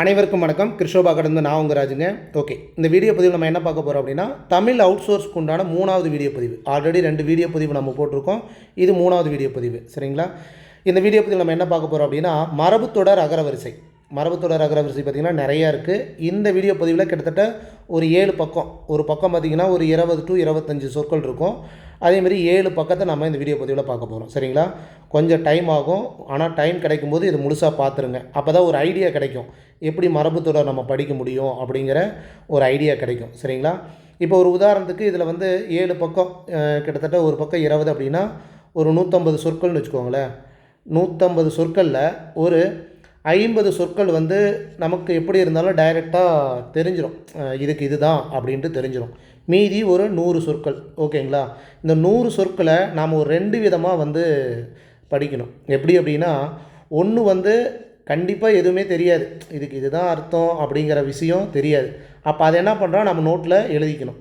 அனைவருக்கும் வணக்கம். கிருஷோபா கடந்து நான் உங்கள் ராஜுங்க. ஓகே, இந்த வீடியோ பதிவு நம்ம என்ன பார்க்க போகிறோம் அப்படின்னா, தமிழ் அவுட் சோர்ஸ்க்கு உண்டான 3வது வீடியோ பதிவு. ஆல்ரெடி 2 வீடியோ பதிவு நம்ம போட்டிருக்கோம். இது 3வது வீடியோ பதிவு. சரிங்களா? இந்த வீடியோ பதிவு நம்ம என்ன பார்க்க போகிறோம் அப்படின்னா, மரபுத்தொடர் அகரவரிசை. மரபுத்தொடர் அகரவரிசை பார்த்திங்கன்னா நிறையா இருக்குது. இந்த வீடியோ பதிவில் கிட்டத்தட்ட ஒரு 7 பக்கம். ஒரு பக்கம் பார்த்திங்கன்னா ஒரு 20 to 25 சொற்கள் இருக்கும். அதேமாரி 7 பக்கத்தை நம்ம இந்த வீடியோ பதிவில் பார்க்க போகிறோம். சரிங்களா? கொஞ்சம் டைம் ஆகும். ஆனால் டைம் கிடைக்கும்போது இது முழுசாக பார்த்துருங்க. அப்போ தான் ஒரு ஐடியா கிடைக்கும், எப்படி மரபுத்தொடர் நம்ம படிக்க முடியும் அப்படிங்கிற ஒரு ஐடியா கிடைக்கும். சரிங்களா? இப்போ ஒரு உதாரணத்துக்கு இதில் 7 பக்கம், கிட்டத்தட்ட ஒரு பக்கம் 20 அப்படின்னா ஒரு 150 சொற்கள்னு வச்சுக்கோங்களேன். 150 சொற்களில் ஒரு 50 சொற்கள் நமக்கு எப்படி இருந்தாலும் டைரெக்டாக தெரிஞ்சிடும், இதுக்கு இதுதான் அப்படின்ட்டு தெரிஞ்சிடும். மீதி ஒரு 100 சொற்கள். ஓகேங்களா? இந்த 100 சொற்களை நாம் ஒரு 2 விதமாக படிக்கணும். எப்படி அப்படின்னா, ஒன்று கண்டிப்பாக எதுவுமே தெரியாது, இதுக்கு இதுதான் அர்த்தம் அப்படிங்கிற விஷயம் தெரியாது. அப்போ அதை என்ன பண்ணுறோம், நம்ம நோட்டில் எழுதிக்கணும்.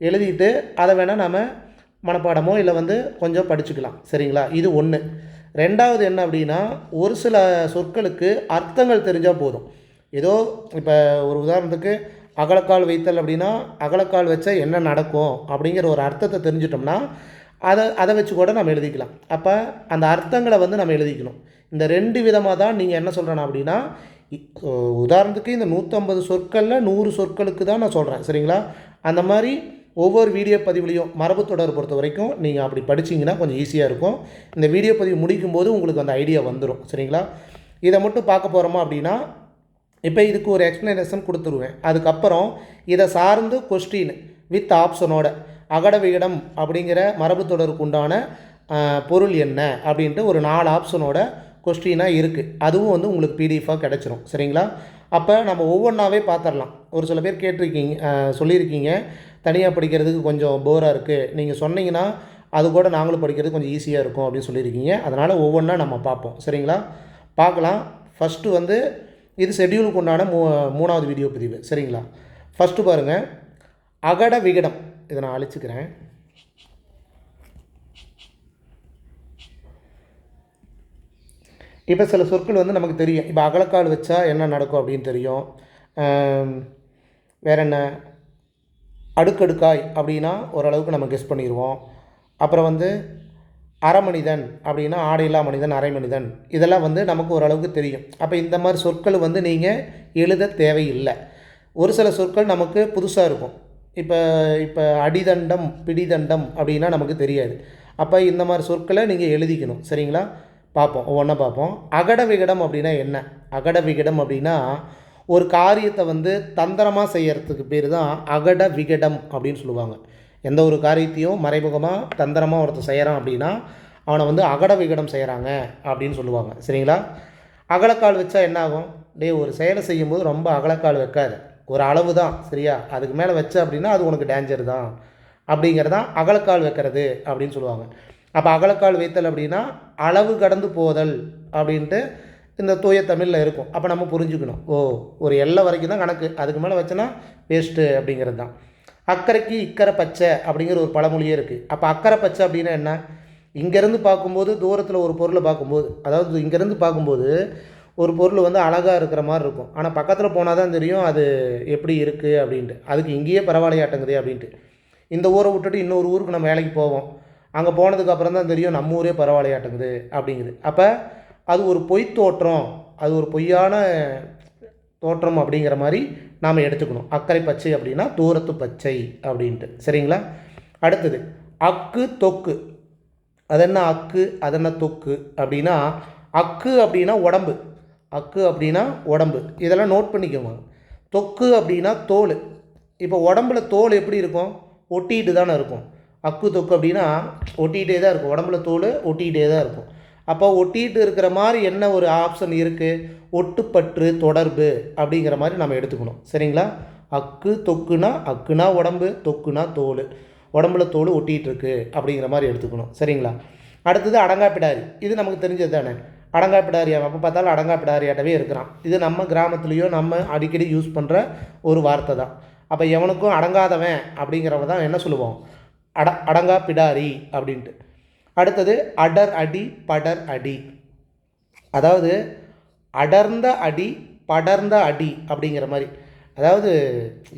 எழுதிட்டு அதை வேணால் நம்ம மனப்பாடமோ இல்லை கொஞ்சம் படிச்சுக்கலாம். சரிங்களா? இது ஒன்று. ரெண்டாவது என்ன அப்படின்னா, ஒரு சில சொற்களுக்கு அர்த்தங்கள் தெரிஞ்சால் போதும். ஏதோ இப்போ ஒரு உதாரணத்துக்கு அகலக்கால் வைத்தல் அப்படின்னா, அகலக்கால் வச்சா என்ன நடக்கும் அப்படிங்கிற ஒரு அர்த்தத்தை தெரிஞ்சிட்டோம்னா அதை வச்சு கூட நம்ம எழுதிக்கலாம். அப்போ அந்த அர்த்தங்களை நம்ம எழுதிக்கணும். இந்த 2 விதமாக தான் நீங்கள் என்ன சொல்கிறேன்னா அப்படின்னா, உதாரணத்துக்கு இந்த 150 சொற்களில் 100 சொற்களுக்கு தான் நான் சொல்கிறேன். சரிங்களா? அந்த மாதிரி ஒவ்வொரு வீடியோ பதிவுலையும் மரபுத்தொடர் பொறுத்த வரைக்கும் நீங்கள் அப்படி படிச்சிங்கன்னா கொஞ்சம் ஈஸியாக இருக்கும். இந்த வீடியோ பதிவு முடிக்கும்போது உங்களுக்கு அந்த ஐடியா வந்துடும். சரிங்களா? இதை மட்டும் பார்க்க போகிறோமா அப்படின்னா, இப்போ இதுக்கு ஒரு எக்ஸ்ப்ளனேஷன் கொடுத்துருவேன். அதுக்கப்புறம் இதை சார்ந்து கொஸ்டின் வித் ஆப்ஷனோட அகட விகடம் அப்படிங்கிற மரபுத்தொடருக்கு உண்டான பொருள் என்ன அப்படின்ட்டு ஒரு 4 ஆப்ஷனோட கொஸ்டினாக இருக்குது. அதுவும் உங்களுக்கு பிடிஎஃபாக கிடச்சிரும். சரிங்களா? அப்போ நம்ம ஒவ்வொன்றாவே பார்த்துடலாம். ஒரு சில பேர் கேட்டிருக்கீங்க, சொல்லியிருக்கீங்க, தனியாக படிக்கிறதுக்கு கொஞ்சம் போராக இருக்குது, நீங்கள் சொன்னீங்கன்னா அது கூட நாங்களும் படிக்கிறதுக்கு கொஞ்சம் ஈஸியாக இருக்கும் அப்படின்னு சொல்லியிருக்கீங்க. அதனால் ஒவ்வொன்றா நம்ம பார்ப்போம். சரிங்களா? பார்க்கலாம். ஃபஸ்ட்டு இது ஷெட்யூலுக்கு உண்டான 3வது வீடியோ பதிவு. சரிங்களா? ஃபஸ்ட்டு பாருங்கள், அகட விகடம். இதை நான் அழிச்சுக்கிறேன். இப்போ சில சொற்கள் நமக்கு தெரியும். இப்போ அகலக்கால் வச்சா என்ன நடக்கும் அப்படின்னு தெரியும். வேறு என்ன, அடுக்கடுக்காய் அப்படின்னா ஓரளவுக்கு நம்ம கெஸ் பண்ணிடுவோம். அப்புறம் அரைமனிதன் அப்படின்னா ஆடையில்லா மனிதன், அரை மனிதன், இதெல்லாம் நமக்கு ஓரளவுக்கு தெரியும். அப்போ இந்த மாதிரி சொற்கள் நீங்கள் எழுத தேவையில்லை. ஒரு சில சொற்கள் நமக்கு புதுசாக இருக்கும். இப்போ இப்போ அடிதண்டம், பிடிதண்டம் அப்படின்னா நமக்கு தெரியாது. அப்போ இந்த மாதிரி சொற்களை நீங்கள் எழுதிக்கணும். சரிங்களா? பார்ப்போம், ஒவ்வொன்றா பார்ப்போம். அகட விகடம் அப்படின்னா என்ன? அகட விகடம் அப்படின்னா ஒரு காரியத்தை தந்திரமாக செய்கிறதுக்கு பேர் தான் அகட விகடம் அப்படின்னு சொல்லுவாங்க. எந்த ஒரு காரியத்தையும் மறைமுகமாக தந்திரமாக ஒருத்தர் செய்கிறான் அப்படின்னா அவனை அகட விகடம் செய்கிறாங்க அப்படின்னு சொல்லுவாங்க. சரிங்களா? அகலக்கால் வச்சா என்ன ஆகும்? ஒரு செயலை செய்யும்போது ரொம்ப அகலக்கால் வைக்காது, ஒரு அளவு தான். சரியா? அதுக்கு மேலே வச்ச அப்படின்னா அது உனக்கு டேஞ்சர் தான் அப்படிங்கிறதான் அகலக்கால் வைக்கிறது அப்படின்னு சொல்லுவாங்க. அப்போ அகலக்கால் வைத்தல் அப்படின்னா அளவு கடந்து போதல் அப்படின்ட்டு இந்த தூய தமிழில் இருக்கும். அப்போ நம்ம புரிஞ்சுக்கணும், ஒரு எல்லை வரைக்கும் தான் கணக்கு, அதுக்கு மேலே வச்சோன்னா வேஸ்ட்டு அப்படிங்கிறது தான். அக்கறைக்கு இக்கரை பச்சை அப்படிங்கிற ஒரு பழமொழியே இருக்குது. அப்போ அக்கறை பச்சை அப்படின்னா என்ன? இங்கேருந்து பார்க்கும்போது, தூரத்தில் ஒரு பொருளை பார்க்கும்போது, அதாவது இங்கேருந்து பார்க்கும்போது ஒரு பொருள் அழகாக இருக்கிற மாதிரி இருக்கும். ஆனால் பக்கத்தில் போனால் தான் தெரியும் அது எப்படி இருக்குது அப்படின்ட்டு. அதுக்கு இங்கேயே பரவாயில்லையாட்டங்குதே அப்படின்ட்டு. இந்த ஊரை விட்டுட்டு இன்னொரு ஊருக்கு நம்ம வேலைக்கு போவோம். அங்கே போனதுக்கப்புறம் தான் தெரியும் நம்ம ஊரே பரவாயில்லையாட்டங்குது அப்படிங்குது. அப்போ அது ஒரு பொய் தோற்றம், அது ஒரு பொய்யான தோற்றம் அப்படிங்கிற மாதிரி நாம் எடுத்துக்கணும். அக்கறை பச்சை அப்படின்னா தூரத்து பச்சை அப்படின்ட்டு. சரிங்களா? அடுத்தது அக்கு தொக்கு. அது என்ன அக்கு, அது என்ன தொக்கு அப்படின்னா, அக்கு அப்படின்னா உடம்பு, அக்கு அப்படின்னா உடம்பு, இதெல்லாம் நோட் பண்ணிக்கோங்க. தொக்கு அப்படின்னா தோல். இப்போ உடம்புல தோல் எப்படி இருக்கும்? ஒட்டிகிட்டு தானே இருக்கும். அக்கு தொக்கு அப்படின்னா ஒட்டிகிட்டே தான் இருக்கும், உடம்புல தோல் ஒட்டிகிட்டே தான் இருக்கும். அப்போ ஒட்டிகிட்டு இருக்கிற மாதிரி என்ன ஒரு ஆப்ஷன் இருக்குது? ஒட்டுப்பற்று, தொடர்பு அப்படிங்கிற மாதிரி நம்ம எடுத்துக்கணும். சரிங்களா? அக்கு தொக்குனா, அக்குனா உடம்பு, தொக்குனா தோல், உடம்புல தோல் ஒட்டிகிட்டு இருக்கு அப்படிங்கிற மாதிரி எடுத்துக்கணும். சரிங்களா? அடுத்தது அடங்காப்பிடாரி. இது நமக்கு தெரிஞ்சது தானே. அடங்காப்பிடாரி, அப்போ பார்த்தாலும் அடங்காப்பிடாரியாட்டவே இருக்கிறான். இது நம்ம கிராமத்துலேயோ நம்ம அடிக்கடி யூஸ் பண்ணுற ஒரு வார்த்தை தான். அப்போ எவனுக்கும் அடங்காதவன் அப்படிங்கிறவங்க தான் என்ன சொல்லுவோம்? அடங்கா பிடாரி அப்படின்ட்டு. அடுத்தது அடர் அடி, படர் அடி. அதாவது அடர்ந்த அடி, படர்ந்த அடி அப்படிங்கிற மாதிரி. அதாவது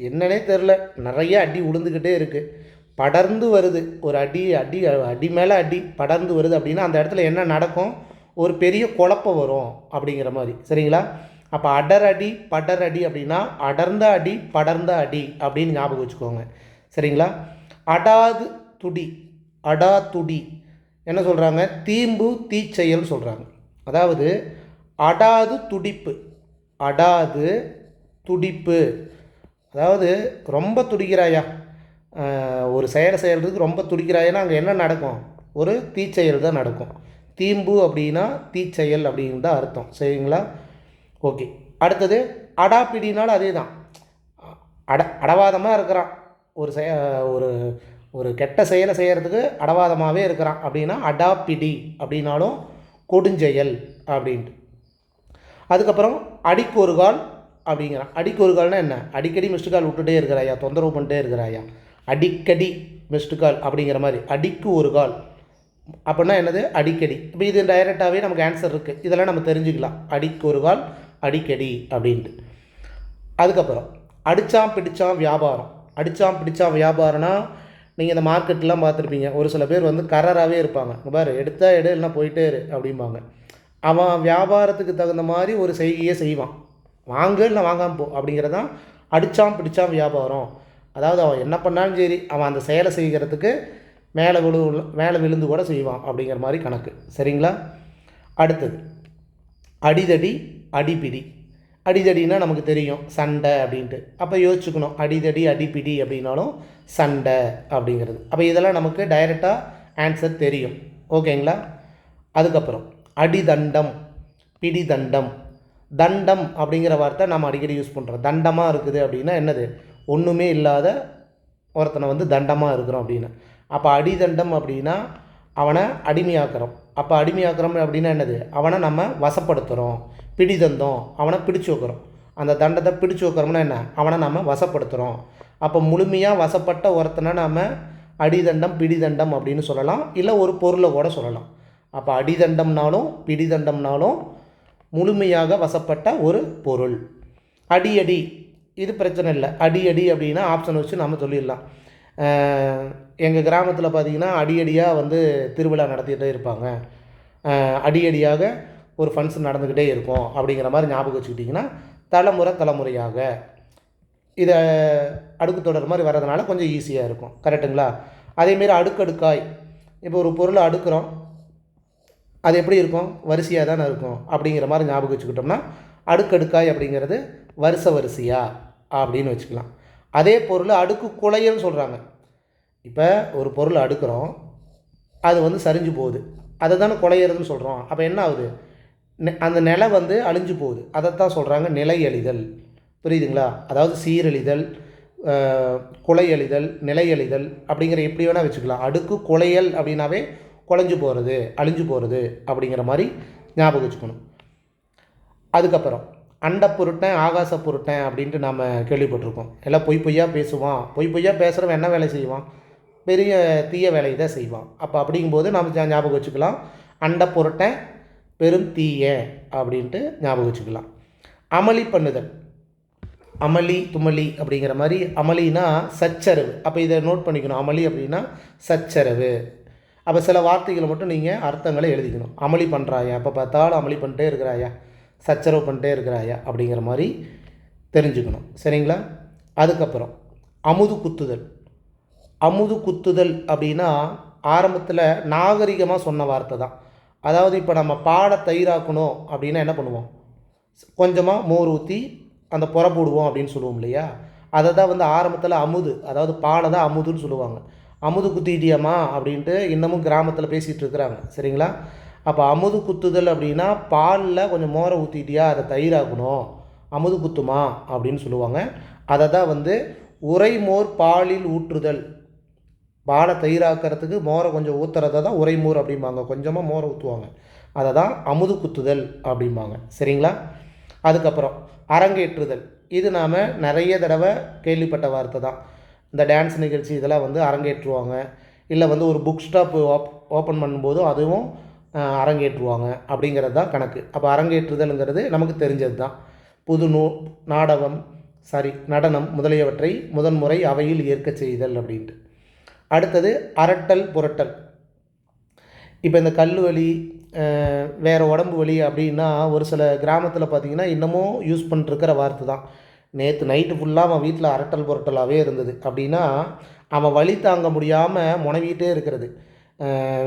என்னன்னே தெரில, நிறைய அடி உளுந்துக்கிட்டே இருக்குது, படர்ந்து வருது, ஒரு அடி அடி அடி மேலே அடி படர்ந்து வருது அப்படின்னா அந்த இடத்துல என்ன நடக்கும், ஒரு பெரிய குழப்பம் வரும் அப்படிங்கிற மாதிரி. சரிங்களா? அப்போ அடர் அடி படர் அடி அப்படின்னா அடர்ந்த அடி படர்ந்த அடி அப்படின்னு ஞாபகம் வச்சுக்கோங்க. சரிங்களா? அடாது துடி, அடா துடி என்ன சொல்கிறாங்க, தீம்பு தீச்செயல் சொல்கிறாங்க. அதாவது அடாது துடிப்பு, அடாது துடிப்பு, அதாவது ரொம்ப துடிக்கிறாயா, ஒரு செயலை செய்கிறதுக்கு ரொம்ப துடிக்கிறாயன்னா அங்கே என்ன நடக்கும், ஒரு தீச்செயல் தான் நடக்கும். தீம்பு அப்படின்னா தீச்செயல் அப்படின்னு தான் அர்த்தம். சரிங்களா? ஓகே. அடுத்தது அடாப்பிடினாலும் அதே தான், அடவாதமாக இருக்கிறான், ஒரு ஒரு ஒரு கெட்ட செயலை செய்கிறதுக்கு அடவாதமாகவே இருக்கிறான் அப்படின்னா அடாப்பிடி அப்படின்னாலும் கொடுஞ்செயல் அப்படின்ட்டு. அதுக்கப்புறம் அடிக்கு ஒரு கால் அப்படிங்கிறான். அடிக்கு ஒரு கால்னால் என்ன, அடிக்கடி மிஸ்டு கால் விட்டுட்டே இருக்கிறாயா, தொந்தரவு பண்ணிட்டே இருக்கிறாயா, அடிக்கடி மிஸ்டு கால் அப்படிங்கிற மாதிரி. அடிக்கு ஒரு கால் அப்படின்னா என்னது, அடிக்கடி. இப்போ இது டைரெக்டாகவே நமக்கு ஆன்சர் இருக்குது, இதெல்லாம் நம்ம தெரிஞ்சுக்கலாம். அடிக்கு ஒரு கால் அடிக்கடி அப்படின்ட்டு. அதுக்கப்புறம் அடித்தான் பிடித்தான் வியாபாரம். அடித்தான் பிடித்தான் வியாபாரம்னா நீங்கள் இந்த மார்க்கெட்லாம் பார்த்துருப்பீங்க, ஒரு சில பேர் வந்து கரராகவே இருப்பாங்க, பாரு எடுத்தா எடு இல்லைனா போயிட்டே இரு அப்படிம்பாங்க. அவன் வியாபாரத்துக்கு தகுந்த மாதிரி ஒரு செய்கையே செய்வான், வாங்க இல்லை வாங்காமல் போ அப்படிங்கிறதான் அடித்தான் பிடித்தான் வியாபாரம். அதாவது அவன் என்ன பண்ணாலும் சரி, அவன் அந்த செயலை செய்கிறதுக்கு மேலே விழுந்து கூட செய்வான் அப்படிங்கிற மாதிரி கணக்கு. சரிங்களா? அடுத்தது அடிதடி அடிப்பிடி. அடிதடினா நமக்கு தெரியும் சண்டை அப்படின்ட்டு. அப்போ யோசிச்சுக்கணும், அடிதடி அடிப்பிடி அப்படின்னாலும் சண்டை அப்படிங்கிறது. அப்போ இதெல்லாம் நமக்கு டைரெக்டாக ஆன்சர் தெரியும். ஓகேங்களா? அதுக்கப்புறம் அடிதண்டம் பிடிதண்டம். தண்டம் அப்படிங்கிற வார்த்தை நம்ம அடிக்கடி யூஸ் பண்ணுறோம். தண்டமாக இருக்குது அப்படின்னா என்னது, ஒன்றுமே இல்லாத ஒருத்தனை வந்து தண்டமாக இருக்கிறோம் அப்படின்னு. அப்போ அடிதண்டம் அப்படின்னா அவனை அடிமையாக்குறோம். அப்போ அடிமையாக்குறோம் அப்படின்னா என்னது, அவனை நம்ம வசப்படுத்துகிறோம். பிடிதந்தம் அவனை பிடிச்சி வைக்கிறோம். அந்த தண்டத்தை பிடிச்சி வைக்கிறோம்னா என்ன, அவனை நம்ம வசப்படுத்துகிறோம். அப்போ முழுமையாக வசப்பட்ட ஒருத்தனை நாம் அடிதண்டம் பிடிதண்டம் அப்படின்னு சொல்லலாம், இல்லை ஒரு பொருளை கூட சொல்லலாம். அப்போ அடிதண்டம்னாலும் பிடிதண்டம்னாலும் முழுமையாக வசப்பட்ட ஒரு பொருள். அடியடி இது பிரச்சனை இல்லை, அடியடி அப்படின்னா ஆப்ஷன் வச்சு நம்ம சொல்லிடலாம். எங்கள் கிராமத்தில் பார்த்திங்கன்னா அடியடியாக வந்து திருவிழா நடத்திக்கிட்டே இருப்பாங்க, அடியடியாக ஒரு ஃபங்க்ஷன் நடந்துக்கிட்டே இருக்கும் அப்படிங்கிற மாதிரி ஞாபகம் வச்சுக்கிட்டிங்கன்னா தலைமுறையாக இதை அடுக்கு தொடர் மாதிரி வர்றதுனால கொஞ்சம் ஈஸியாக இருக்கும். கரெக்டுங்களா? அதேமாரி அடுக்கடுக்காய், இப்போ ஒரு பொருளை அடுக்கிறோம், அது எப்படி இருக்கும், வரிசையாக தானே இருக்கும் அப்படிங்கிற மாதிரி ஞாபகம் வச்சுக்கிட்டோம்னா அடுக்கடுக்காய் அப்படிங்கிறது வரிசையாக அப்படின்னு வச்சுக்கலாம். அதே பொருள் அடுக்கு குலையல்னு சொல்கிறாங்க. இப்போ ஒரு பொருள் அடுக்கிறோம், அது வந்து சரிஞ்சு போகுது, அதை தானே குலையிறதுன்னு சொல்கிறோம். அப்போ என்ன ஆகுது, அந்த நிலை வந்து அழிஞ்சு போகுது, அதைத்தான் சொல்கிறாங்க நிலை அழிதல். புரியுதுங்களா? அதாவது சீரழிதல், குலையழிதல், நிலையழிதல் அப்படிங்கிற எப்படி வேணால் வச்சுக்கலாம். அடுக்கு குலையல் அப்படின்னாவே குலைஞ்சு போகிறது, அழிஞ்சு போகிறது அப்படிங்கிற மாதிரி ஞாபகம் வச்சுக்கணும். அதுக்கப்புறம் அண்ட பொருட்டேன் ஆகாச பொருட்டேன் அப்படின்ட்டு நம்ம கேள்விப்பட்டிருக்கோம். எல்லாம் பொய்யா பேசுவான், பொய்யா பேசுகிறவன் என்ன வேலை செய்வான், பெரிய தீய வேலையை தான் செய்வான். அப்போ அப்படிங்கும்போது நம்ம ஞாபகம் வச்சுக்கலாம் அண்ட பொருட்டேன் பெரும் தீய அப்படின்ட்டு ஞாபகம் வச்சுக்கலாம். அமளி பண்ணுதல், அமளி துமளி அப்படிங்கிற மாதிரி. அமளினா சச்சரவு. அப்போ இதை நோட் பண்ணிக்கணும், அமளி அப்படின்னா சச்சரவு. அப்போ சில வார்த்தைகளை மட்டும் நீங்கள் அர்த்தங்களை எழுதிக்கணும். அமளி பண்ணுறாயா, எப்போ பார்த்தாலும் அமளி பண்ணிட்டே இருக்கிறாயா, சச்சரவு பண்ணிட்டே இருக்கிறாயா அப்படிங்கிற மாதிரி தெரிஞ்சுக்கணும். சரிங்களா? அதுக்கப்புறம் அமுது குத்துதல். அமுது குத்துதல் அப்படின்னா ஆரம்பத்தில் நாகரிகமாக சொன்ன வார்த்தை தான். அதாவது இப்போ நம்ம பாலை தயிராக்கணும் அப்படின்னா என்ன பண்ணுவோம், கொஞ்சமாக மோர் ஊற்றி அந்த புறை போடுவோம் அப்படின்னு சொல்லுவோம் இல்லையா, அதை தான் வந்து ஆரம்பத்தில் அமுது, அதாவது பாலை தான் அமுதுன்னு சொல்லுவாங்க. அமுது குத்திட்டியாமா அப்படின்ட்டு இன்னமும் கிராமத்தில் பேசிகிட்டு இருக்கிறாங்க. சரிங்களா? அப்போ அமுது குத்துதல் அப்படின்னா பாலில் கொஞ்சம் மோரை ஊற்றிட்டியா அதை தயிராக்கணும், அமுது குத்துமா அப்படின்னு சொல்லுவாங்க. அதை தான் வந்து உரைமோர் பாலில் ஊற்றுதல். பாலை தயிராக்கிறதுக்கு மோரை கொஞ்சம் ஊற்றுறதை தான் உரைமோர் அப்படிம்பாங்க, கொஞ்சமாக மோரை ஊற்றுவாங்க, அதை தான் அமுது குத்துதல் அப்படிம்பாங்க. சரிங்களா? அதுக்கப்புறம் அரங்கேற்றுதல். இது நாம் நிறைய தடவை கேள்விப்பட்ட வார்த்தை தான். இந்த டான்ஸ் நிகழ்ச்சி இதெல்லாம் வந்து அரங்கேற்றுவாங்க, இல்லை வந்து ஒரு புக் ஸ்டாப் ஓப்பன் பண்ணும்போதும் அதுவும் அரங்கேற்றுவாங்க அப்படிங்கிறது தான் கணக்கு. அப்போ அரங்கேற்றுதல்ங்கிறது நமக்கு தெரிஞ்சது தான். புது நாடகம் நடனம் முதலியவற்றை முதன்முறை அவையில் ஏற்கச் செய்தல் அப்படின்ட்டு. அடுத்தது அரட்டல் புரட்டல். இப்போ இந்த கல் வலி, வேறு உடம்பு வலி அப்படின்னா ஒரு சில கிராமத்தில் பார்த்திங்கன்னா இன்னமும் யூஸ் பண்ணிட்டுருக்கிற வார்த்தை தான். நேற்று நைட்டு ஃபுல்லாக அவன் வீட்டில் அரட்டல் புரட்டலாகவே இருந்தது அப்படின்னா அவன் வலி தாங்க முடியாமல் முனவிக்கிட்டே இருக்கிறது.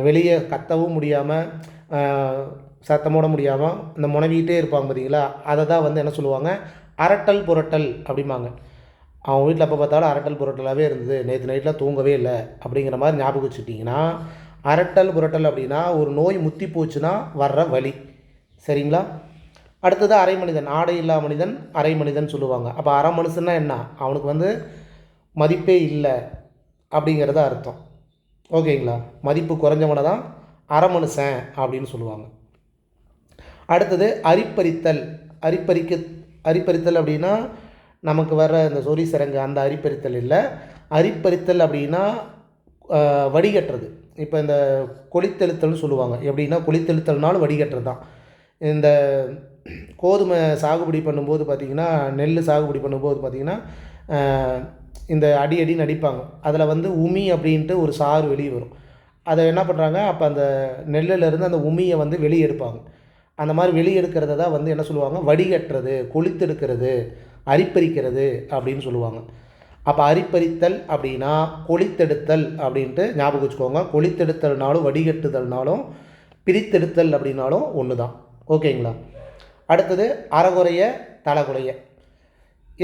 வெளியே கத்தவும் முடியாமல், சத்தமோட முடியாமல் இந்த முனவிக்கிட்டே இருப்பாங்க பார்த்தீங்களா, அதை தான் வந்து என்ன சொல்லுவாங்க, அரட்டல் புரட்டல் அப்படிம்பாங்க. அவன் வீட்டில் எப்போ பார்த்தாலும் அரட்டல் புரட்டலாகவே இருந்தது, நேற்று நைட்டில் தூங்கவே இல்லை அப்படிங்கிற மாதிரி ஞாபகம் வச்சுட்டிங்கன்னா, அரட்டல் புரட்டல் அப்படின்னா ஒரு நோய் முத்தி போச்சுன்னா வர்ற வலி. சரிங்களா? அடுத்தது அரை மனிதன். ஆடை இல்லா மனிதன் அரை மனிதன் சொல்லுவாங்க. அப்போ அரை மனுஷன்னா என்ன, அவனுக்கு வந்து மதிப்பே இல்லை அப்படிங்கிறத அர்த்தம். ஓகேங்களா? மதிப்பு குறைஞ்சவனை தான் அரை மனுஷன் அப்படின்னு சொல்லுவாங்க. அடுத்தது அரிப்பறித்தல். அரிப்பறித்தல் அப்படின்னா நமக்கு வர்ற இந்த சொறி சிரங்கு அந்த அரிப்பறித்தல் இல்லை. அரிப்பறித்தல் அப்படின்னா வடிகட்டுறது. இப்போ இந்த கொளித்தெழுத்தல்னு சொல்லுவாங்க. எப்படின்னா கொளித்தெழுத்தல்னாலும் வடிகட்டுறது தான். இந்த கோதுமை சாகுபடி பண்ணும்போது பார்த்திங்கன்னா, நெல் சாகுபடி பண்ணும்போது பார்த்திங்கன்னா இந்த அடின்னு அடிப்பாங்க. அதில் வந்து உமி அப்படின்ட்டு ஒரு சாறு வெளியே வரும். அதை என்ன பண்ணுறாங்க, அப்போ அந்த நெல்லிலேருந்து அந்த உமியை வந்து வெளியே எடுப்பாங்க. அந்த மாதிரி வெளியே எடுக்கிறத தான் வந்து என்ன சொல்லுவாங்க, வடிகட்டுறது, கொளித்தெடுக்கிறது, அரிப்பறிக்கிறது அப்படின்னு சொல்லுவாங்க. அப்போ அரிப்பறித்தல் அப்படின்னா கொளித்தெடுத்தல் அப்படின்ட்டு ஞாபகம் வச்சுக்கோங்க. கொளித்தெடுத்தல்னாலும் வடிகட்டுதல்னாலும் பிரித்தெடுத்தல் அப்படின்னாலும் ஒன்று தான். ஓகேங்களா? அடுத்தது அறகுறைய தலைகுலைய.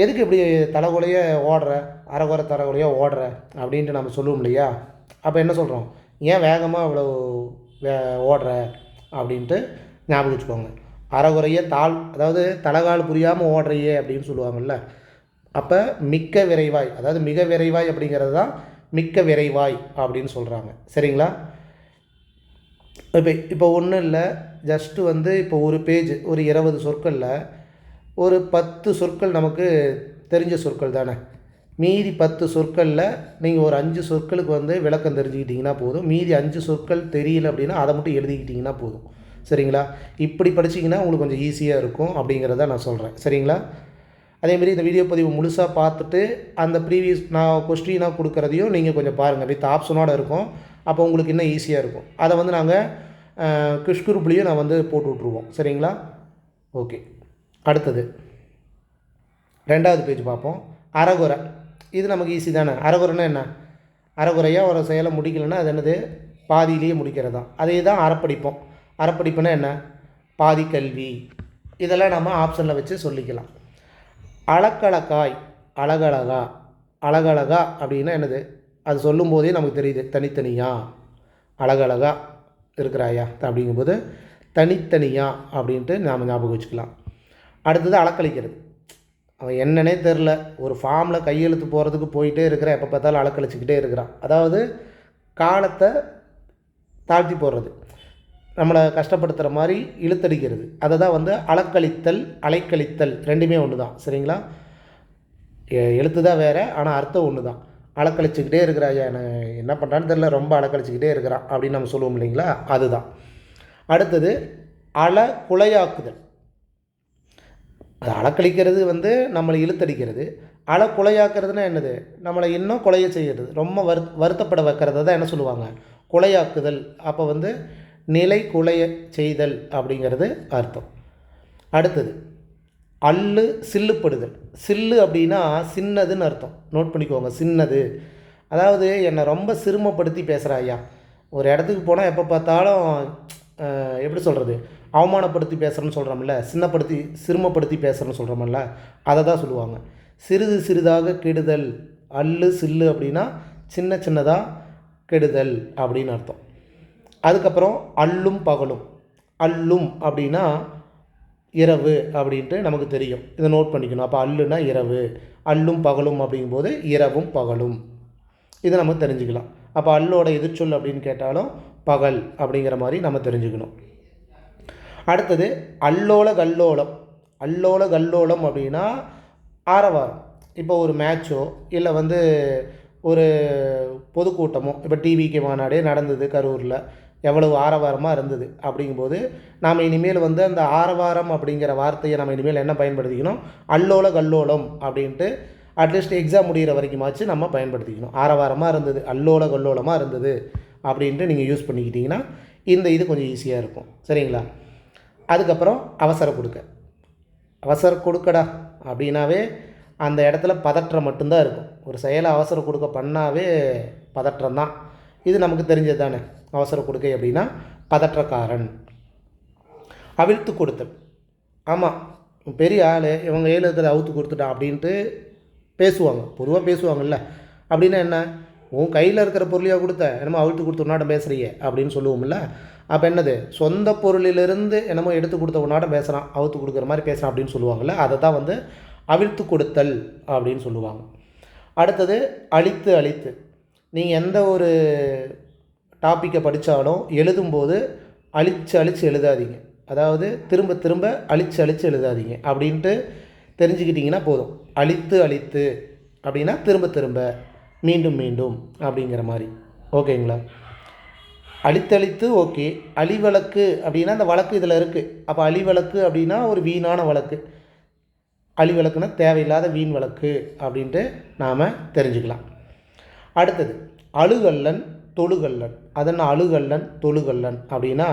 எதுக்கு இப்படி தலைகுலைய ஓடுற, அறகுறை தலைகுலைய ஓடுற அப்படின்ட்டு நம்ம சொல்லுவோம் இல்லையா? அப்போ என்ன சொல்கிறோம், ஏன் வேகமாக இவ்வளோ ஓடுற அப்படின்ட்டு ஞாபகம் வச்சுக்கோங்க. அறகுறைய அதாவது தலைகால் புரியாமல் ஓடுறையே அப்படின்னு சொல்லுவாங்கள்ல. அப்போ மிக்க விரைவாய், அதாவது மிக விரைவாய் அப்படிங்கிறது தான் மிக்க விரைவாய் அப்படின்னு சொல்கிறாங்க. சரிங்களா? இப்போ ஒன்றும் இல்லை, ஜஸ்ட்டு வந்து இப்போ ஒரு பேஜ் ஒரு 20 சொற்களில் ஒரு 10 சொற்கள் நமக்கு தெரிஞ்ச சொற்கள் தானே. மீதி 10 சொற்களில் நீங்கள் ஒரு 5 சொற்களுக்கு வந்து விளக்கம் தெரிஞ்சுக்கிட்டிங்கன்னா போதும். மீதி 5 சொற்கள் தெரியல அப்படின்னா அதை மட்டும் எழுதிக்கிட்டிங்கன்னா போதும். சரிங்களா? இப்படி படிச்சிங்கன்னா உங்களுக்கு கொஞ்சம் ஈஸியாக இருக்கும் அப்படிங்கிறத நான் சொல்கிறேன். சரிங்களா? அதேமாரி இந்த வீடியோ பதிவு முழுசாக பார்த்துட்டு அந்த ப்ரீவியஸ் நான் கொஸ்டினாக கொடுக்குறதையும் நீங்கள் கொஞ்சம் பாருங்கள். வித் ஆப்ஷனோடு இருக்கும். அப்போ உங்களுக்கு இன்னும் ஈஸியாக இருக்கும். அதை வந்து நாங்கள் குவிஸ் குரூப்லேயும் நான் வந்து போட்டு விட்ருவோம். சரிங்களா? ஓகே. அடுத்தது 2வது பேஜ் பார்ப்போம். அறகுறை. இது நமக்கு ஈஸி தானே. அறகுறைன்னா என்ன, அறகுறையாக ஒரு செயலை முடிக்கலைன்னா அது என்னது, பாதியிலேயே முடிக்கிறது தான். அதே தான் அறப்படிப்போம். அறப்படிப்புனா என்ன, பாதி கல்வி. இதெல்லாம் நம்ம ஆப்ஷனில் வச்சு சொல்லிக்கலாம். அழகழகாய், அழகழகா. அழகழகா அப்படின்னா என்னது, அது சொல்லும் போதே நமக்கு தெரியுது, தனித்தனியாக அழகழகா இருக்கிறாயா அப்படிங்கும்போது தனித்தனியாக அப்படின்ட்டு நாம் ஞாபகம் வச்சுக்கலாம். அடுத்தது அலக்களிக்கிறது. அவன் என்னன்னே தெரில, ஒரு ஃபார்மில் கையெழுத்து போகிறதுக்கு போயிட்டே இருக்கிற, எப்போ பார்த்தாலும் அலக்களிச்சிக்கிட்டே இருக்கிறான். அதாவது காலத்தை தாழ்த்தி போடுறது, நம்மளை கஷ்டப்படுத்துகிற மாதிரி இழுத்தடிக்கிறது. அதை தான் வந்து அலக்களித்தல், அலைக்கழித்தல் ரெண்டுமே ஒன்று தான். சரிங்களா? எழுத்து தான் வேறு, ஆனால் அர்த்தம் ஒன்று தான். அலக்களிச்சிக்கிட்டே இருக்கிறாயா, என்ன பண்ணுறான்னு தெரில, ரொம்ப அலக்களிச்சிக்கிட்டே இருக்கிறான் அப்படின்னு நம்ம சொல்லுவோம் இல்லைங்களா, அதுதான். அடுத்தது குலையாக்குதல். அது அலக்களிக்கிறது வந்து நம்மளை இழுத்தடிக்கிறது. குலையாக்குறதுனா என்னது, நம்மளை இன்னும் கொலைய செய்கிறது, ரொம்ப வருத்தப்பட வைக்கிறத தான் என்ன சொல்லுவாங்க, குலையாக்குதல். அப்போ வந்து நிலை குலைய செய்தல் அப்படிங்கிறது அர்த்தம். அடுத்தது சில்லுப்படுதல். சில்லு அப்படின்னா சின்னதுன்னு அர்த்தம். நோட் பண்ணிக்கோங்க, சின்னது. அதாவது என்னை ரொம்ப சிறுமப்படுத்தி பேசுகிறாயா. ஒரு இடத்துக்கு போனால் எப்போ பார்த்தாலும் எப்படி சொல்கிறது, அவமானப்படுத்தி பேசுகிறேன்னு சொல்கிறோம்ல, சிறுமப்படுத்தி பேசுகிறேன்னு சொல்கிறோம்ல, அதை தான் சொல்லுவாங்க. சிறிது சிறிதாக கெடுதல். சில்லு அப்படின்னா சின்ன சின்னதாக கெடுதல் அப்படின்னு அர்த்தம். அதுக்கப்புறம் அல்லும் பகலும். அல்லும் அப்படின்னா இரவு அப்படின்ட்டு நமக்கு தெரியும், இதை நோட் பண்ணிக்கணும். அப்போ அல்லுனா இரவு, அல்லும் பகலும் அப்படிங்கும்போது இரவும் பகலும், இதை நம்ம தெரிஞ்சுக்கலாம். அப்போ அல்லோட எதிர்ச்சொல் அப்படின்னு கேட்டாலும் பகல் அப்படிங்கிற மாதிரி நம்ம தெரிஞ்சுக்கணும். அடுத்தது அல்லோல கல்லோலம். அல்லோல கல்லோலம் அப்படின்னா ஆரவாரம். இப்போ ஒரு மேட்சோ இல்லை வந்து ஒரு பொதுக்கூட்டமோ, இப்போ டிவிக்கு மாநாடே நடந்தது கரூரில், எவ்வளவு ஆரவாரமாக இருந்தது அப்படிங்கும்போது நாம் இனிமேல் வந்து அந்த ஆரவாரம் அப்படிங்கிற வார்த்தையை நம்ம இனிமேல் என்ன பயன்படுத்திக்கணும், அல்லோல கல்லோலம் அப்படின்ட்டு அட்லீஸ்ட் எக்ஸாம் முடிகிற வரைக்குமாச்சு நம்ம பயன்படுத்திக்கணும். ஆரவாரமாக இருந்தது, அல்லோல கல்லோலமாக இருந்தது அப்படின்ட்டு நீங்கள் யூஸ் பண்ணிக்கிட்டிங்கன்னா இந்த இது கொஞ்சம் ஈஸியாக இருக்கும். சரிங்களா? அதுக்கப்புறம் அவசர கொடுக்க. அவசர கொடுக்கடா அப்படின்னாவே அந்த இடத்துல பதற்றம் மட்டும்தான் இருக்கும். ஒரு செயலை அவசர கொடுக்க பண்ணாவே பதற்றம் தான். இது நமக்கு தெரிஞ்சது தானே. அவசர கொடுக்கை அப்படின்னா பதற்றக்காரன். அவிழ்த்து கொடுத்தல். ஆமாம், பெரிய ஆள், இவங்க கையில் இருக்கிறத அவுத்து கொடுத்துட்டான் அப்படின்ட்டு பேசுவாங்க, பொதுவாக பேசுவாங்கள்ல. அப்படின்னா என்ன, உன் கையில் இருக்கிற பொருளையாக கொடுத்த என்னமோ அவிழ்த்து கொடுத்த உன்னாட்டம் பேசுகிறியே அப்படின்னு சொல்லுவோம்ல. அப்போ என்னது, சொந்த பொருளிலிருந்து என்னமோ எடுத்து கொடுத்த உன்னாட்டம் பேசுகிறான், அவுத்து கொடுக்குற மாதிரி பேசுகிறான் அப்படின்னு சொல்லுவாங்கள்ல. அதை தான் வந்து அவிழ்த்து கொடுத்தல் அப்படின்னு சொல்லுவாங்க. அடுத்தது அழித்து. அழித்து நீங்கள் எந்த ஒரு டாப்பிக்கை படித்தாலும் எழுதும்போது அழித்து அழித்து எழுதாதீங்க. அதாவது திரும்ப திரும்ப அழித்து அழித்து எழுதாதீங்க அப்படின்ட்டு தெரிஞ்சுக்கிட்டிங்கன்னா போதும். அழித்து அழித்து அப்படின்னா திரும்ப திரும்ப, மீண்டும் மீண்டும் அப்படிங்கிற மாதிரி. ஓகேங்களா? அழித்தழித்து ஓகே. அழிவழக்கு அப்படின்னா அந்த வழக்கு இதில் இருக்குது. அப்போ அழிவழக்கு அப்படின்னா ஒரு வீணான வழக்கு. அழிவழக்குன்னா தேவையில்லாத வீண் வழக்கு அப்படின்ட்டு நாம் தெரிஞ்சுக்கலாம். அடுத்தது அழுகல்லன் தொழுகல்லன். அதென்ன அழுகல்லன் தொழுகல்லன் அப்படின்னா,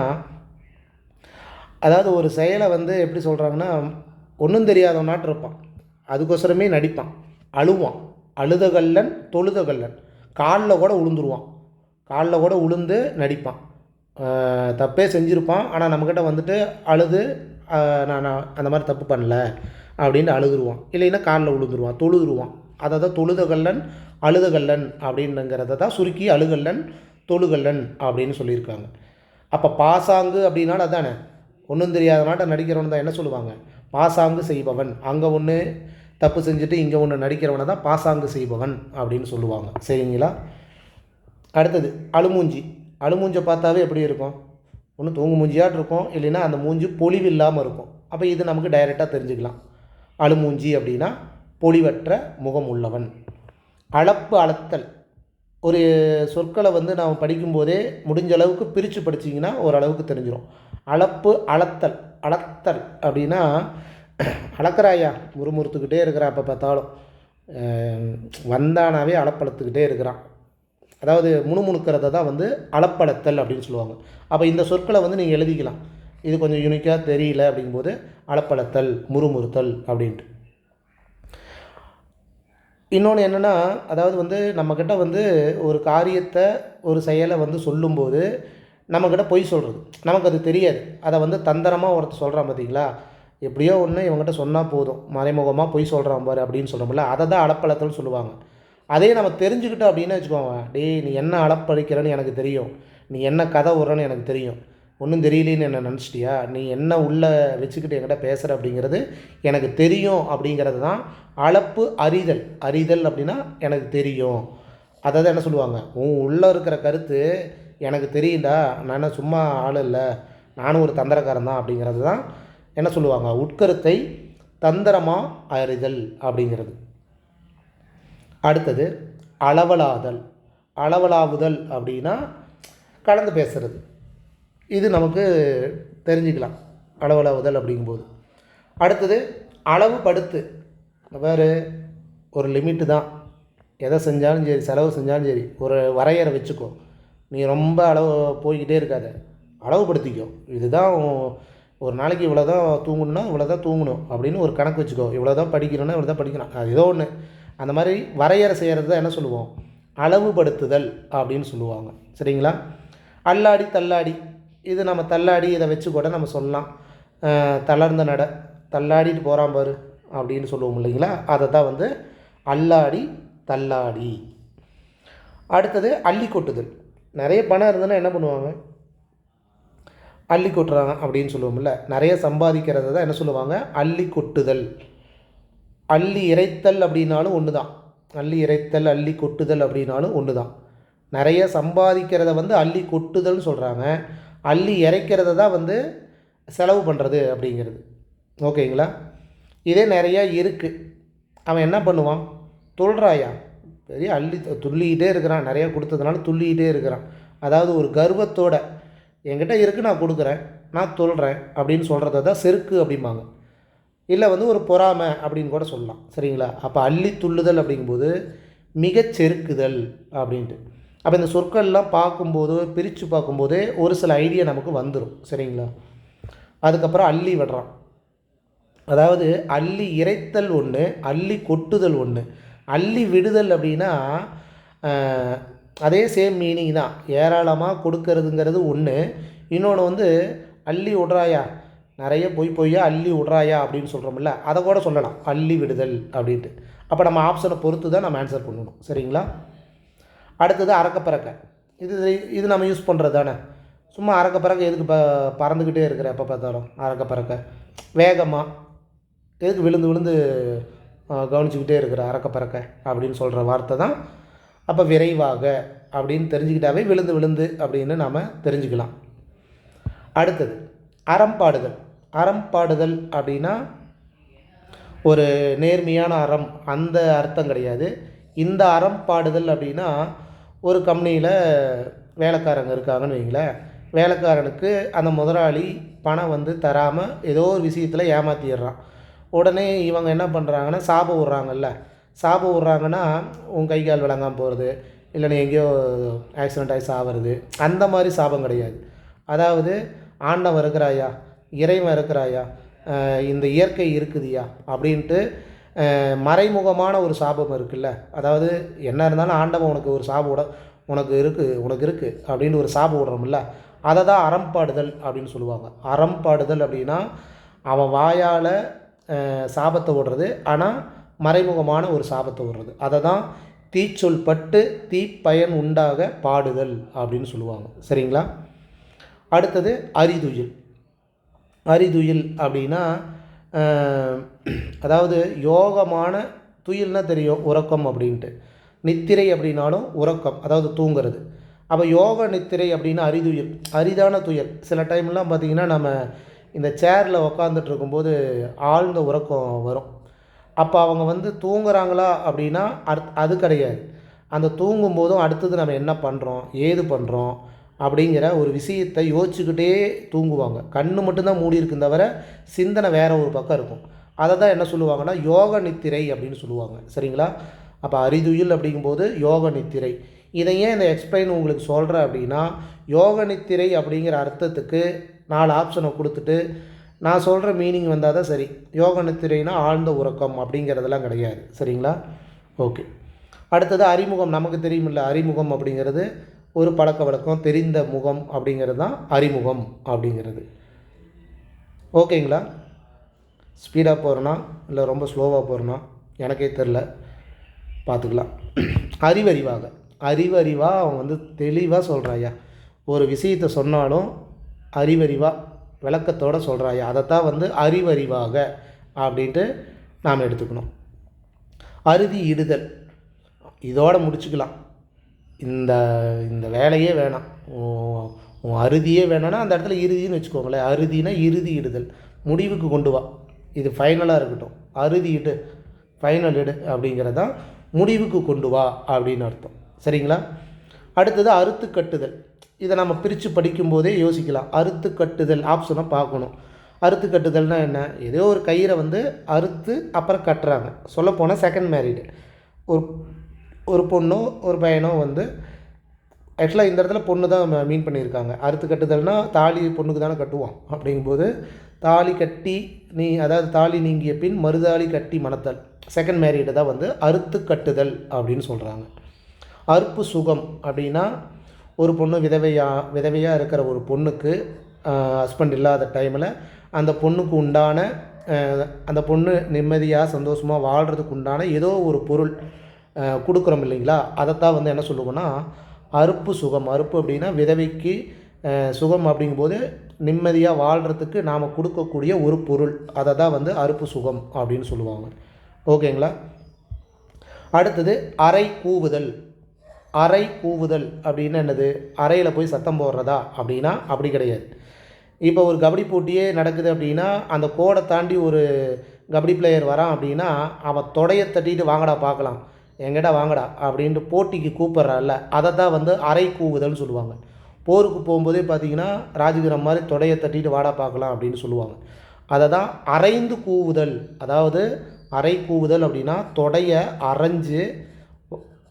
அதாவது ஒரு செயலை வந்து எப்படி சொல்கிறாங்கன்னா, ஒன்றும் தெரியாதவனாட்டு இருப்பான், அதுக்கோசரமே நடிப்பான், அழுவான். அழுதகல்லன் தொழுதகல்லன். காலில் கூட உளுந்துருவான், காலில் கூட உளுந்து நடிப்பான். தப்பே செஞ்சுருப்பான், ஆனால் நம்மக்கிட்ட வந்துட்டு அழுது நான் அந்த மாதிரி தப்பு பண்ணல அப்படின்னு அழுதுருவான். இல்லைன்னா காலில் உளுந்துருவான், தொழுதுருவான். அதை தான் தொழுதகல்லன் அழுதகல்லன் அப்படின்னுங்கிறத தான் சுருக்கி அழுகல்லன் தொழுகல்லன் அப்படின்னு சொல்லியிருக்காங்க. அப்போ பாசாங்கு அப்படின்னாலும் அதானே, ஒன்றும் தெரியாத நாட்டை நடிக்கிறவன் தான் என்ன சொல்லுவாங்க, பாசாங்கு செய்பவன். அங்கே ஒன்று தப்பு செஞ்சுட்டு இங்கே ஒன்று நடிக்கிறவனை தான் பாசாங்கு செய்பவன் அப்படின்னு சொல்லுவாங்க. சரிங்களா? அடுத்தது அழுமூஞ்சி. அழுமூஞ்சை பார்த்தாவே எப்படி இருக்கும், ஒன்று தூங்கு மூஞ்சியாட்டு இருக்கும், இல்லைன்னா அந்த மூஞ்சி பொலிவு இல்லாமல் இருக்கும். அப்போ இது நமக்கு டைரெக்டாக தெரிஞ்சுக்கலாம். அழுமூஞ்சி அப்படின்னா பொலிவற்ற முகம் உள்ளவன். அளப்பு அளத்தல். ஒரு சொற்களை வந்து நாம் படிக்கும்போதே முடிஞ்ச அளவுக்கு பிரித்து படிச்சிங்கன்னா ஓரளவுக்கு தெரிஞ்சிடும். அளப்பு அளத்தல். அளத்தல் அப்படின்னா அளக்கிறாயா, முறுமுறுத்துக்கிட்டே இருக்கிறான், அப்போ பார்த்தாலும் வந்தானாவே அளப்பளத்துக்கிட்டே இருக்கிறான். அதாவது முணுமுணுக்கிறத தான் வந்து அளப்பளத்தல் அப்படின்னு சொல்லுவாங்க. அப்போ இந்த சொற்களை வந்து நீங்கள் எழுதிக்கலாம். இது கொஞ்சம் யூனிக்காக தெரியல அப்படிங்கும்போது அளப்பளத்தல், முறுமுறுத்தல் அப்படின்ட்டு. இன்னொன்று என்னென்னா, அதாவது வந்து நம்மக்கிட்ட வந்து ஒரு காரியத்தை ஒரு செயலை வந்து சொல்லும்போது நம்மக்கிட்ட பொய் சொல்கிறது, நமக்கு அது தெரியாது. அதை வந்து தந்திரமாக ஒருத்தர் சொல்கிறான் பார்த்தீங்களா, எப்படியோ ஒன்று இவங்ககிட்ட சொன்னால் போதும், மறைமுகமாக பொய் சொல்கிறான் பாரு அப்படின்னு சொல்கிறோம்ல, அதை தான் அளப்பளத்தல்னு சொல்லுவாங்க. அதே நம்ம தெரிஞ்சுக்கிட்டோம் அப்படின்னு வச்சுக்கோங்க, டேய் நீ என்ன அளப்பழிக்கிறன்னு எனக்கு தெரியும், நீ என்ன கதை விட்றன்னு எனக்கு தெரியும், ஒன்றும் தெரியலேன்னு என்ன நினச்சிட்டியா, நீ என்ன உள்ளே வச்சுக்கிட்டு என்கிட்ட பேசுகிற அப்படிங்கிறது எனக்கு தெரியும் அப்படிங்கிறது தான் அளப்பு அறிதல். அறிதல் அப்படின்னா எனக்கு தெரியும். அதை தான் என்ன சொல்லுவாங்க, உன் உள்ளே இருக்கிற கருத்து எனக்கு தெரியும்டா, நான் என்ன சும்மா ஆள் இல்லை, நானும் ஒரு தந்திரக்காரன் தான் அப்படிங்கிறது தான் என்ன சொல்லுவாங்க, உட்கருத்தை தந்திரமாக அறிதல் அப்படிங்கிறது. அடுத்தது அளவலாதல். அளவலாவுதல் அப்படின்னா கலந்து பேசுகிறது. இது நமக்கு தெரிஞ்சுக்கலாம் அளவலாவுதல் அப்படிங்கும்போது. அடுத்தது அளவுபடுத்து. வேறு ஒரு லிமிட்டு தான், எதை செஞ்சாலும் சரி, செலவு செஞ்சாலும் சரி, ஒரு வரையறை வச்சுக்கோ. நீ ரொம்ப அளவு போய்கிட்டே இருக்காத, அளவுபடுத்திக்கோ. இதுதான் ஒரு நாளைக்கு இவ்வளோ தான் தூங்கணுன்னா இவ்வளோ தான் தூங்கணும் அப்படின்னு ஒரு கணக்கு வச்சுக்கோ. இவ்வளோ தான் படிக்கணும்னா இவ்வளோ தான் படிக்கணும், அது ஏதோ ஒன்று. அந்த மாதிரி வரையறை செய்கிறது தான் என்ன சொல்லுவோம், அளவுபடுத்துதல் அப்படின்னு சொல்லுவாங்க. சரிங்களா? அல்லாடி தள்ளாடி. இது நம்ம தள்ளாடி இதை வச்சு கூட நம்ம சொல்லலாம். தளர்ந்த நட, தள்ளாடிட்டு போகிறான் பாரு அப்படின்னு சொல்லுவோம் இல்லைங்களா, அதை தான் வந்து அல்லாடி தள்ளாடி. அடுத்தது அள்ளி கொட்டுதல். நிறைய பணம் இருந்ததுன்னா என்ன பண்ணுவாங்க, அள்ளி கொட்டுறாங்க அப்படின்னு சொல்லுவோம்ல. நிறைய சம்பாதிக்கிறத தான் என்ன சொல்லுவாங்க, அள்ளி கொட்டுதல். அள்ளி இறைத்தல் அப்படின்னாலும் ஒன்று தான். அள்ளி இறைத்தல் அள்ளி கொட்டுதல் அப்படின்னாலும் ஒன்று தான். நிறைய சம்பாதிக்கிறத வந்து அள்ளி கொட்டுதல்னு சொல்கிறாங்க, அள்ளி இறைக்கிறத தான் வந்து செலவு பண்ணுறது அப்படிங்கிறது. ஓகேங்களா? இதே நிறையா இருக்குது. அவன் என்ன பண்ணுவான், துள்ளுறாயா, பெரிய அள்ளி துள்ளிக்கிட்டே இருக்கிறான், நிறையா கொடுத்ததுனால துள்ளிக்கிட்டே இருக்கிறான். அதாவது ஒரு கர்வத்தோட என்கிட்ட இருக்குது நான் கொடுக்குறேன், நான் சொல்கிறேன் அப்படின்னு சொல்கிறத தான் செருக்கு அப்படிம்பாங்க. இல்லை வந்து ஒரு பொறாமை அப்படின்னு கூட சொல்லலாம். சரிங்களா? அப்போ அள்ளி துள்ளுதல் அப்படிங்கும்போது மிகச் செருக்குதல் அப்படின்ட்டு. அப்போ இந்த சொற்கள்லாம் பார்க்கும்போது பிரித்து பார்க்கும்போதே ஒரு சில ஐடியா நமக்கு வந்துடும். சரிங்களா? அதுக்கப்புறம் அள்ளி விடுறான். அதாவது அள்ளி இறைத்தல் ஒன்று, அள்ளி கொட்டுதல் ஒன்று. அள்ளி விடுதல் அப்படின்னா அதே சேம் மீனிங் தான். ஏராளமாக கொடுக்கறதுங்கிறது ஒன்று. இன்னொன்று வந்து அள்ளி விட்றாயா, நிறைய பொய்யா அள்ளி விட்றாயா அப்படின்னு சொல்கிறோம்ல, அதை கூட சொல்லலாம் அள்ளி விடுதல் அப்படின்ட்டு. அப்போ நம்ம ஆப்ஷனை பொறுத்து தான் நம்ம ஆன்சர் பண்ணணும். சரிங்களா? அடுத்தது அறக்க பறக்க. இது இது நம்ம யூஸ் பண்ணுறது தானே. சும்மா அறக்க பறக்க எதுக்கு பறந்துக்கிட்டே இருக்கிற எப்போ பார்த்தாலும்? அறக்க பறக்க வேகமாக எதுக்கு விழுந்து விழுந்து கவனிச்சுக்கிட்டே இருக்கிற அறக்க பறக்க அப்படின்னு சொல்கிற வார்த்தை தான். அப்போ விரைவாக அப்படின்னு தெரிஞ்சுக்கிட்டாவே விழுந்து விழுந்து அப்படின்னு நாம் தெரிஞ்சுக்கலாம். அடுத்தது அறம்பாடுதல். அறம்பாடுதல் அப்படின்னா ஒரு நேர்மையான அறம், அந்த அர்த்தம் கிடையாது. இந்த அறம்பாடுதல் அப்படின்னா ஒரு கம்பெனியில் வேலைக்காரங்க இருக்காங்கன்னு வைங்களேன். வேலைக்காரனுக்கு அந்த முதலாளி பணம் வந்து தராமல் ஏதோ ஒரு விஷயத்தில் ஏமாற்றிடுறான். உடனே இவங்க என்ன பண்ணுறாங்கன்னா சாபம் விட்றாங்கல்ல. சாபம் விட்றாங்கன்னா உன் கை கால் விளங்காமல் போகிறது, இல்லைன்னா எங்கேயோ ஆக்சிடெண்ட் ஆகி சாவது, அந்த மாதிரி சாபம் கிடையாது. அதாவது ஆண்டவன் இருக்கிறாயா, இறைவன் இருக்கிறாயா, இந்த இயற்கை இருக்குதுயா அப்படின்ட்டு மறைமுகமான ஒரு சாபம் இருக்குல்ல. அதாவது என்ன இருந்தாலும் ஆண்டவன் உனக்கு ஒரு சாபம் உனக்கு இருக்குது அப்படின்னு ஒரு சாபம் விடுறோம்ல, அதை தான் அறம்பாடுதல் அப்படின்னு சொல்லுவாங்க. அறம்பாடுதல் அப்படின்னா அவன் வாயால் சாபத்தை விடுறது, ஆனால் மறைமுகமான ஒரு சாபத்தை விடுறது. அதை தான் தீச்சொல் பட்டு தீப்பயன் உண்டாக பாடுதல் அப்படின்னு சொல்லுவாங்க. சரிங்களா? அடுத்தது அரிதுயில். அரிதுயில் அப்படின்னா அதாவது யோகமான துயில்னால் தெரியும், உறக்கம் அப்படின்ட்டு. நித்திரை அப்படின்னாலும் உறக்கம், அதாவது தூங்கிறது. அப்போ யோக நித்திரை அப்படின்னா அரிதுயில், அரிதான துயல். சில டைம்லாம் பார்த்திங்கன்னா நம்ம இந்த சேரில் உக்காந்துட்டு இருக்கும்போது ஆழ்ந்த உறக்கம் வரும். அப்போ அவங்க வந்து தூங்குறாங்களா அப்படின்னா அது கிடையாது. அந்த தூங்கும்போதும் அடுத்தது நம்ம என்ன பண்ணுறோம், ஏது பண்ணுறோம் அப்படிங்கிற ஒரு விஷயத்தை யோசிச்சுக்கிட்டே தூங்குவாங்க. கண்ணு மட்டும்தான் மூடி இருக்குன்னு தவிர சிந்தனை வேறு ஒரு பக்கம் இருக்கும். அதை தான் என்ன சொல்லுவாங்கன்னா யோக நித்திரை அப்படின்னு சொல்லுவாங்க. சரிங்களா? அப்போ அரிதுயில் அப்படிங்கும்போது யோக நித்திரை. இதை ஏன் இந்த எக்ஸ்பிளைன் உங்களுக்கு சொல்கிறேன் அப்படின்னா, யோக நித்திரை அப்படிங்கிற அர்த்தத்துக்கு 4 ஆப்ஷனை கொடுத்துட்டு நான் சொல்கிற மீனிங் வந்தால் தான் சரி. யோக நித்திரைனா ஆழ்ந்த உறக்கம் அப்படிங்கிறதெல்லாம் கிடையாது. சரிங்களா? ஓகே. அடுத்தது அறிமுகம். நமக்கு தெரியுமில்ல, அறிமுகம் அப்படிங்கிறது ஒரு பழக்க வழக்கம், தெரிந்த முகம் அப்படிங்கிறது தான் அறிமுகம் அப்படிங்கிறது. ஓகேங்களா? ஸ்பீடாக போகிறேன்னா இல்லை ரொம்ப ஸ்லோவாக போகிறேன்னா எனக்கே தெரில, பார்த்துக்கலாம். அறிவறிவாக. அறிவறிவாக அவன் வந்து தெளிவாக சொல்கிறாயா, ஒரு விஷயத்தை சொன்னாலும் அறிவறிவாக விளக்கத்தோடு சொல்கிறாயா, அதைத்தான் வந்து அறிவறிவாக அப்படின்ட்டு நாம் எடுத்துக்கணும். அறுதி இடுதல். இதோடு முடிச்சுக்கலாம். இந்த இந்த வேலையே வேணாம், உன் அறுதியே வேணான்னா அந்த இடத்துல இறுதின்னு வச்சுக்கோங்களேன். அறுதினா இறுதி இடுதல், முடிவுக்கு கொண்டு வா, இது ஃபைனலாக இருக்கட்டும், அறுதி இடு, ஃபைனல் இடு அப்படிங்கிறது தான் முடிவுக்கு கொண்டு வா அப்படின்னு அர்த்தம். சரிங்களா? அடுத்தது அறுத்து கட்டுதல். இதை நம்ம பிரித்து படிக்கும்போதே யோசிக்கலாம். அறுத்து கட்டுதல் ஆப்ஷனை பார்க்கணும். அறுத்து கட்டுதல்னால் என்ன? ஏதோ ஒரு கயிறை வந்து அறுத்து அப்புறம் கட்டுறாங்க. சொல்லப்போனால் செகண்ட் மேரீடு ஒரு ஒரு பொண்ணோ ஒரு பையனோ வந்து, ஆக்சுவலாக இந்த இடத்துல பொண்ணு தான் மீன் பண்ணியிருக்காங்க. அறுத்து கட்டுதல்னால் தாலி பொண்ணுக்கு தானே கட்டுவோம். அப்படிங்கும்போது தாலி கட்டி அதாவது தாலி நீங்கிய பின் மறுதாலி கட்டி மணத்தல், செகண்ட் மேரீடு தான் வந்து அறுத்து கட்டுதல் அப்படின்னு சொல்கிறாங்க. அறுப்பு சுகம் அப்படின்னா ஒரு பொண்ணு விதவையாக இருக்கிற ஒரு பொண்ணுக்கு ஹஸ்பண்ட் இல்லாத டைமில் அந்த பொண்ணுக்கு உண்டான அந்த பொண்ணு நிம்மதியாக சந்தோஷமாக வாழ்கிறதுக்கு உண்டான ஏதோ ஒரு பொருள் கொடுக்குறோம் இல்லைங்களா, அதைத்தான் வந்து என்ன சொல்லுவோன்னா அறுப்பு சுகம். அறுப்பு அப்படின்னா விதவைக்கு, சுகம் அப்படிங்கும்போது நிம்மதியாக வாழ்கிறதுக்கு நாம் கொடுக்கக்கூடிய ஒரு பொருள், அதை தான் வந்து அறுப்பு சுகம் அப்படின்னு சொல்லுவாங்க. ஓகேங்களா? அடுத்தது அறை கூவுதல். அறை கூவுதல் அப்படின்னா என்னது? அறையில் போய் சத்தம் போடுறதா அப்படின்னா அப்படி கிடையாது. இப்போ ஒரு கபடி போட்டியே நடக்குது அப்படின்னா அந்த கோடை தாண்டி ஒரு கபடி பிளேயர் வரான் அப்படின்னா அவன் தொடையை தட்டிட்டு வாங்கடா பார்க்கலாம், எங்கடா வாங்கடா அப்படின்ட்டு போட்டிக்கு கூப்பிட்றான்ல, அதை தான் வந்து அறை கூவுதல்னு சொல்லுவாங்க. போருக்கு போகும்போதே பார்த்திங்கன்னா ராஜகிரம் மாதிரி தொடையை தட்டிட்டு வாடா பார்க்கலாம் அப்படின்னு சொல்லுவாங்க. அதை தான் அரைந்து கூவுதல், அதாவது அரை கூவுதல் அப்படின்னா தொடையை அரைஞ்சு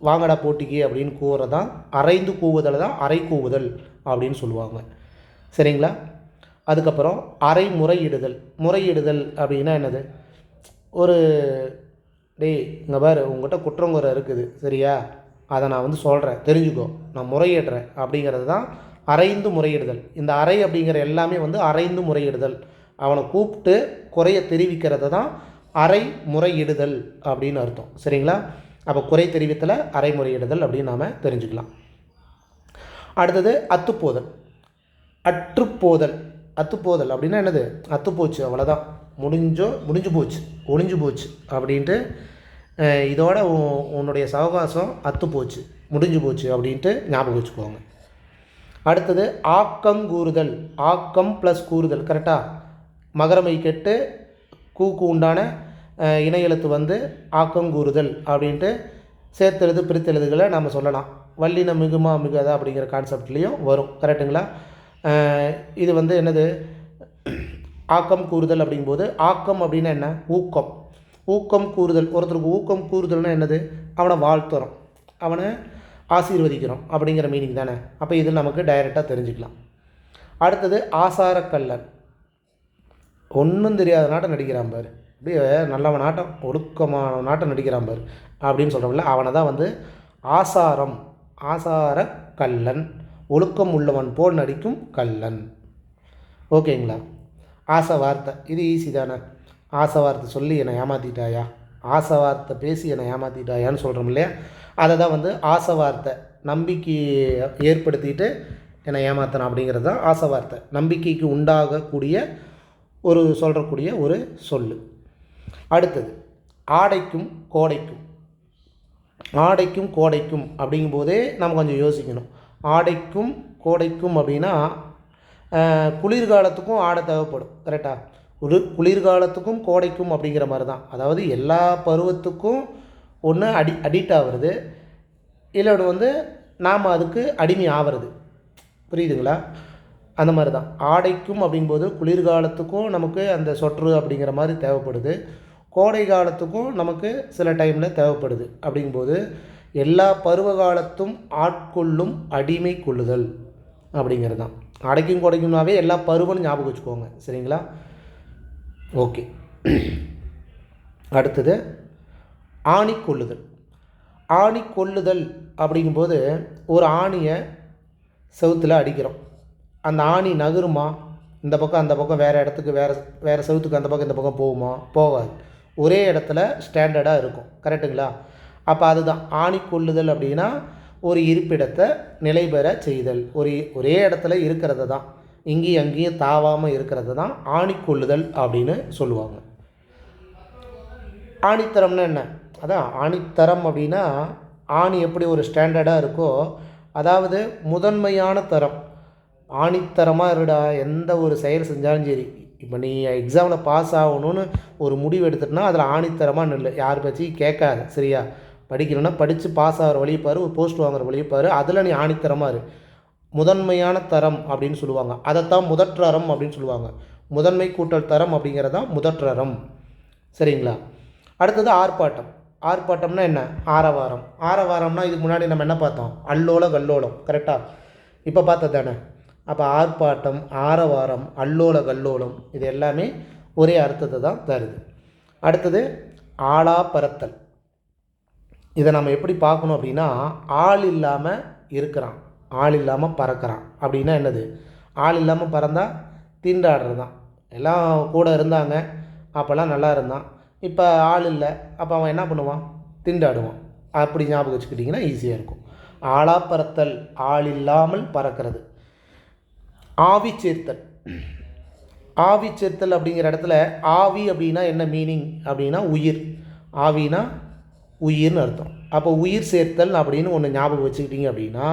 வாங்கடா போட்டிக்கு அப்படின்னு கூவுறதான் அரைந்து கூவுதல் தான் அரை கூவுதல் அப்படின்னு சொல்லுவாங்க. சரிங்களா? அதுக்கப்புறம் அரை முறையிடுதல். முறையிடுதல் அப்படின்னா என்னது? ஒரு டேய் இங்கே பாரு, உங்கள்கிட்ட குற்றங்குறை இருக்குது சரியா, அதை நான் வந்து சொல்கிறேன் தெரிஞ்சுக்கோ, நான் முறையிடுறேன் அப்படிங்கிறது தான் அரைந்து முறையிடுதல். இந்த அறை அப்படிங்கிற எல்லாமே வந்து அரைந்து முறையிடுதல். அவனை கூப்பிட்டு குறைய தெரிவிக்கிறது தான் அரை முறையிடுதல் அப்படின்னு அர்த்தம். சரிங்களா? அப்போ குறை தெரிவித்தலை அரை முறையிடுதல் அப்படின்னு நாம் தெரிஞ்சுக்கலாம். அடுத்தது அத்துப்போதல். அற்றுப்போதல். அத்துப்போதல் அப்படின்னா என்னது? அத்துப்போச்சு, அவ்வளோதான், முடிஞ்சு போச்சு, ஒழிஞ்சு போச்சு அப்படின்ட்டு, இதோட உன்னுடைய சவகாசம் அத்து போச்சு, முடிஞ்சு போச்சு அப்படின்ட்டு ஞாபகம் வச்சுக்கோங்க. அடுத்தது ஆக்கங்கூறுதல். ஆக்கம் ப்ளஸ் கூறுதல். கரெக்டாக? மகரமை கெட்டு கூக்கு உண்டான இணை எழுத்து வந்து ஆக்கங்கூறுதல் அப்படின்ட்டு சேர்த்தெழுது பிரித்தெழுதுகளை நம்ம சொல்லலாம். வல்லின மிகுமா மிகாதா அப்படிங்கிற கான்செப்ட்லேயும் வரும். கரெக்டுங்களா? இது வந்து என்னது? ஆக்கம் கூறுதல் அப்படிங்கும்போது, ஆக்கம் அப்படின்னா என்ன? ஊக்கம். ஊக்கம் கூறுதல். ஒருத்தருக்கு ஊக்கம் கூறுதல்னா என்னது? அவனை வாழ்த்துறோம், அவனை ஆசீர்வதிக்கிறோம் அப்படிங்கிற மீனிங் தானே. அப்போ இதில் நமக்கு டைரெக்டாக தெரிஞ்சுக்கலாம். அடுத்தது ஆசாரக்கல்லன். ஒன்றும் தெரியாத நாட்டம் நடிக்கிறான் பாரு, அப்படியே நல்லவன் நாட்டம், ஒழுக்கமான நாட்டம் நடிக்கிறான் பாரு அப்படின்னு சொல்கிறோம்ல, அவனை தான் வந்து ஆசாரம், ஆசார கல்லன், ஒழுக்கம் உள்ளவன் போல் நடிக்கும் கல்லன். ஓகேங்களா? ஆசை வார்த்தை, இது ஈஸி தானே. ஆசை வார்த்தை சொல்லி என்னை ஏமாற்றிட்டாயா, ஆசை வார்த்தை பேசி என்னை ஏமாற்றிட்டாயான்னு சொல்கிறோம் இல்லையா, அதை தான் வந்து ஆசை வார்த்தை, நம்பிக்கை ஏற்படுத்திட்டு என்னை ஏமாத்தணும் அப்படிங்கிறது தான் ஆசை வார்த்தை. நம்பிக்கைக்கு உண்டாகக்கூடிய ஒரு சொல்கிறக்கூடிய ஒரு சொல். அடுத்தது ஆடைக்கும் கோடைக்கும். ஆடைக்கும் கோடைக்கும் அப்படிங்கும்போதே நம்ம கொஞ்சம் யோசிக்கணும். ஆடைக்கும் கோடைக்கும் அப்படின்னா குளிர்காலத்துக்கும் ஆடை தேவைப்படும். கரெக்டாக? ஒரு குளிர்காலத்துக்கும் கோடைக்கும் அப்படிங்கிற மாதிரி தான். அதாவது எல்லா பருவத்துக்கும் ஒன்று அடிக்ட் ஆகிறது, இல்லைன்னு வந்து நாம் அதுக்கு அடிமை ஆகிறது. புரியுதுங்களா? அந்த மாதிரி தான் ஆடைக்கும் அப்படிங்கும்போது குளிர்காலத்துக்கும் நமக்கு அந்த சொற்று அப்படிங்கிற மாதிரி தேவைப்படுது, கோடை காலத்துக்கும் நமக்கு சில டைமில் தேவைப்படுது. அப்படிங்கும்போது எல்லா பருவ காலத்தும் ஆட்கொள்ளும் அடிமை கொள்ளுதல் அப்படிங்கிறது தான். அடைக்கும் கோடைக்கும்னாவே எல்லா பருவம்னு ஞாபகம் வச்சுக்கோங்க. சரிங்களா? ஓகே. அடுத்தது ஆணி கொள்ளுதல். ஆணி கொள்ளுதல் அப்படிங்கும்போது ஒரு ஆணியை செவுத்தில் அடிக்கிறோம், அந்த ஆணி நகருமா? இந்த பக்கம் அந்த பக்கம் வேறு இடத்துக்கு வேறு செவுத்துக்கு அந்த பக்கம் இந்த பக்கம் போகுமா? போகாது. ஒரே இடத்துல ஸ்டாண்டர்டாக இருக்கும். கரெக்டுங்களா? அப்போ அதுதான் ஆணி கொள்ளுதல் அப்படின்னா ஒரு இருப்பிடத்தை நிலை பெற செய்தல், ஒரே இடத்துல இருக்கிறது தான், இங்கேயும் அங்கேயும் தாவாமல் இருக்கிறது தான் ஆணி கொள்ளுதல் அப்படின்னு சொல்லுவாங்க. ஆணித்தரம்னா என்ன? அதான் ஆணித்தரம் அப்படின்னா ஆணி எப்படி ஒரு ஸ்டாண்டர்டாக இருக்கோ, அதாவது முதன்மையான தரம். ஆணித்தரமாக இருடா, எந்த ஒரு செயல் செஞ்சாலும் சரி. இப்போ நீ எக்ஸாமில் பாஸ் ஆகணும்னு ஒரு முடிவு எடுத்துட்டுனா அதில் ஆணித்தரமாக நில்லு, யார் பற்றியும் கேட்காது. சரியா? படிக்கணும்னா படித்து பாஸ் ஆகிற வழியை பாரு, ஒரு போஸ்ட் வாங்குற வழியை பாரு, அதில் நீ ஆணித்தரமாக இரு. முதன்மையான தரம் அப்படின்னு சொல்லுவாங்க, அதைத்தான் முதற்றரம் அப்படின்னு சொல்லுவாங்க. முதன்மை கூட்டல் தரம் அப்படிங்கிறதான் முதற்றரம். சரிங்களா? அடுத்தது ஆர்ப்பாட்டம். ஆர்ப்பாட்டம்னா என்ன? ஆரவாரம். ஆரவாரம்னா இதுக்கு முன்னாடி நம்ம என்ன பார்த்தோம்? அல்லோல கல்லோலம். கரெக்டாக? இப்போ பார்த்தது தானே. அப்போ ஆர்ப்பாட்டம், ஆரவாரம், அல்லோல கல்லோலம் இது எல்லாமே ஒரே அர்த்தத்தை தான் தருது. அடுத்தது ஆளா பறத்தல். இதை நம்ம எப்படி பார்க்கணும் அப்படின்னா, ஆள் இல்லாமல் இருக்கிறான், ஆள் இல்லாமல் பறக்கிறான் அப்படின்னா என்னது? ஆள் இல்லாமல் பறந்தால் திண்டாடுறது தான். எல்லாம் கூட இருந்தாங்க, அப்போல்லாம் நல்லா இருந்தான், இப்போ ஆள் இல்லை, அப்போ அவன் என்ன பண்ணுவான்? திண்டாடுவான். அப்படி ஞாபகம் வச்சுக்கிட்டிங்கன்னா ஈஸியாக இருக்கும். ஆளா பறத்தல், ஆள் இல்லாமல் பறக்கிறது. ஆவி சேர்த்தல். ஆவி சேர்த்தல் அப்படிங்கிற இடத்துல ஆவி அப்படின்னா என்ன மீனிங் அப்படின்னா உயிர். ஆவினா உயிர்னு அர்த்தம். அப்போ உயிர் சேர்த்தல் அப்படின்னு ஒன்று ஞாபகம் வச்சுக்கிட்டிங்க அப்படின்னா,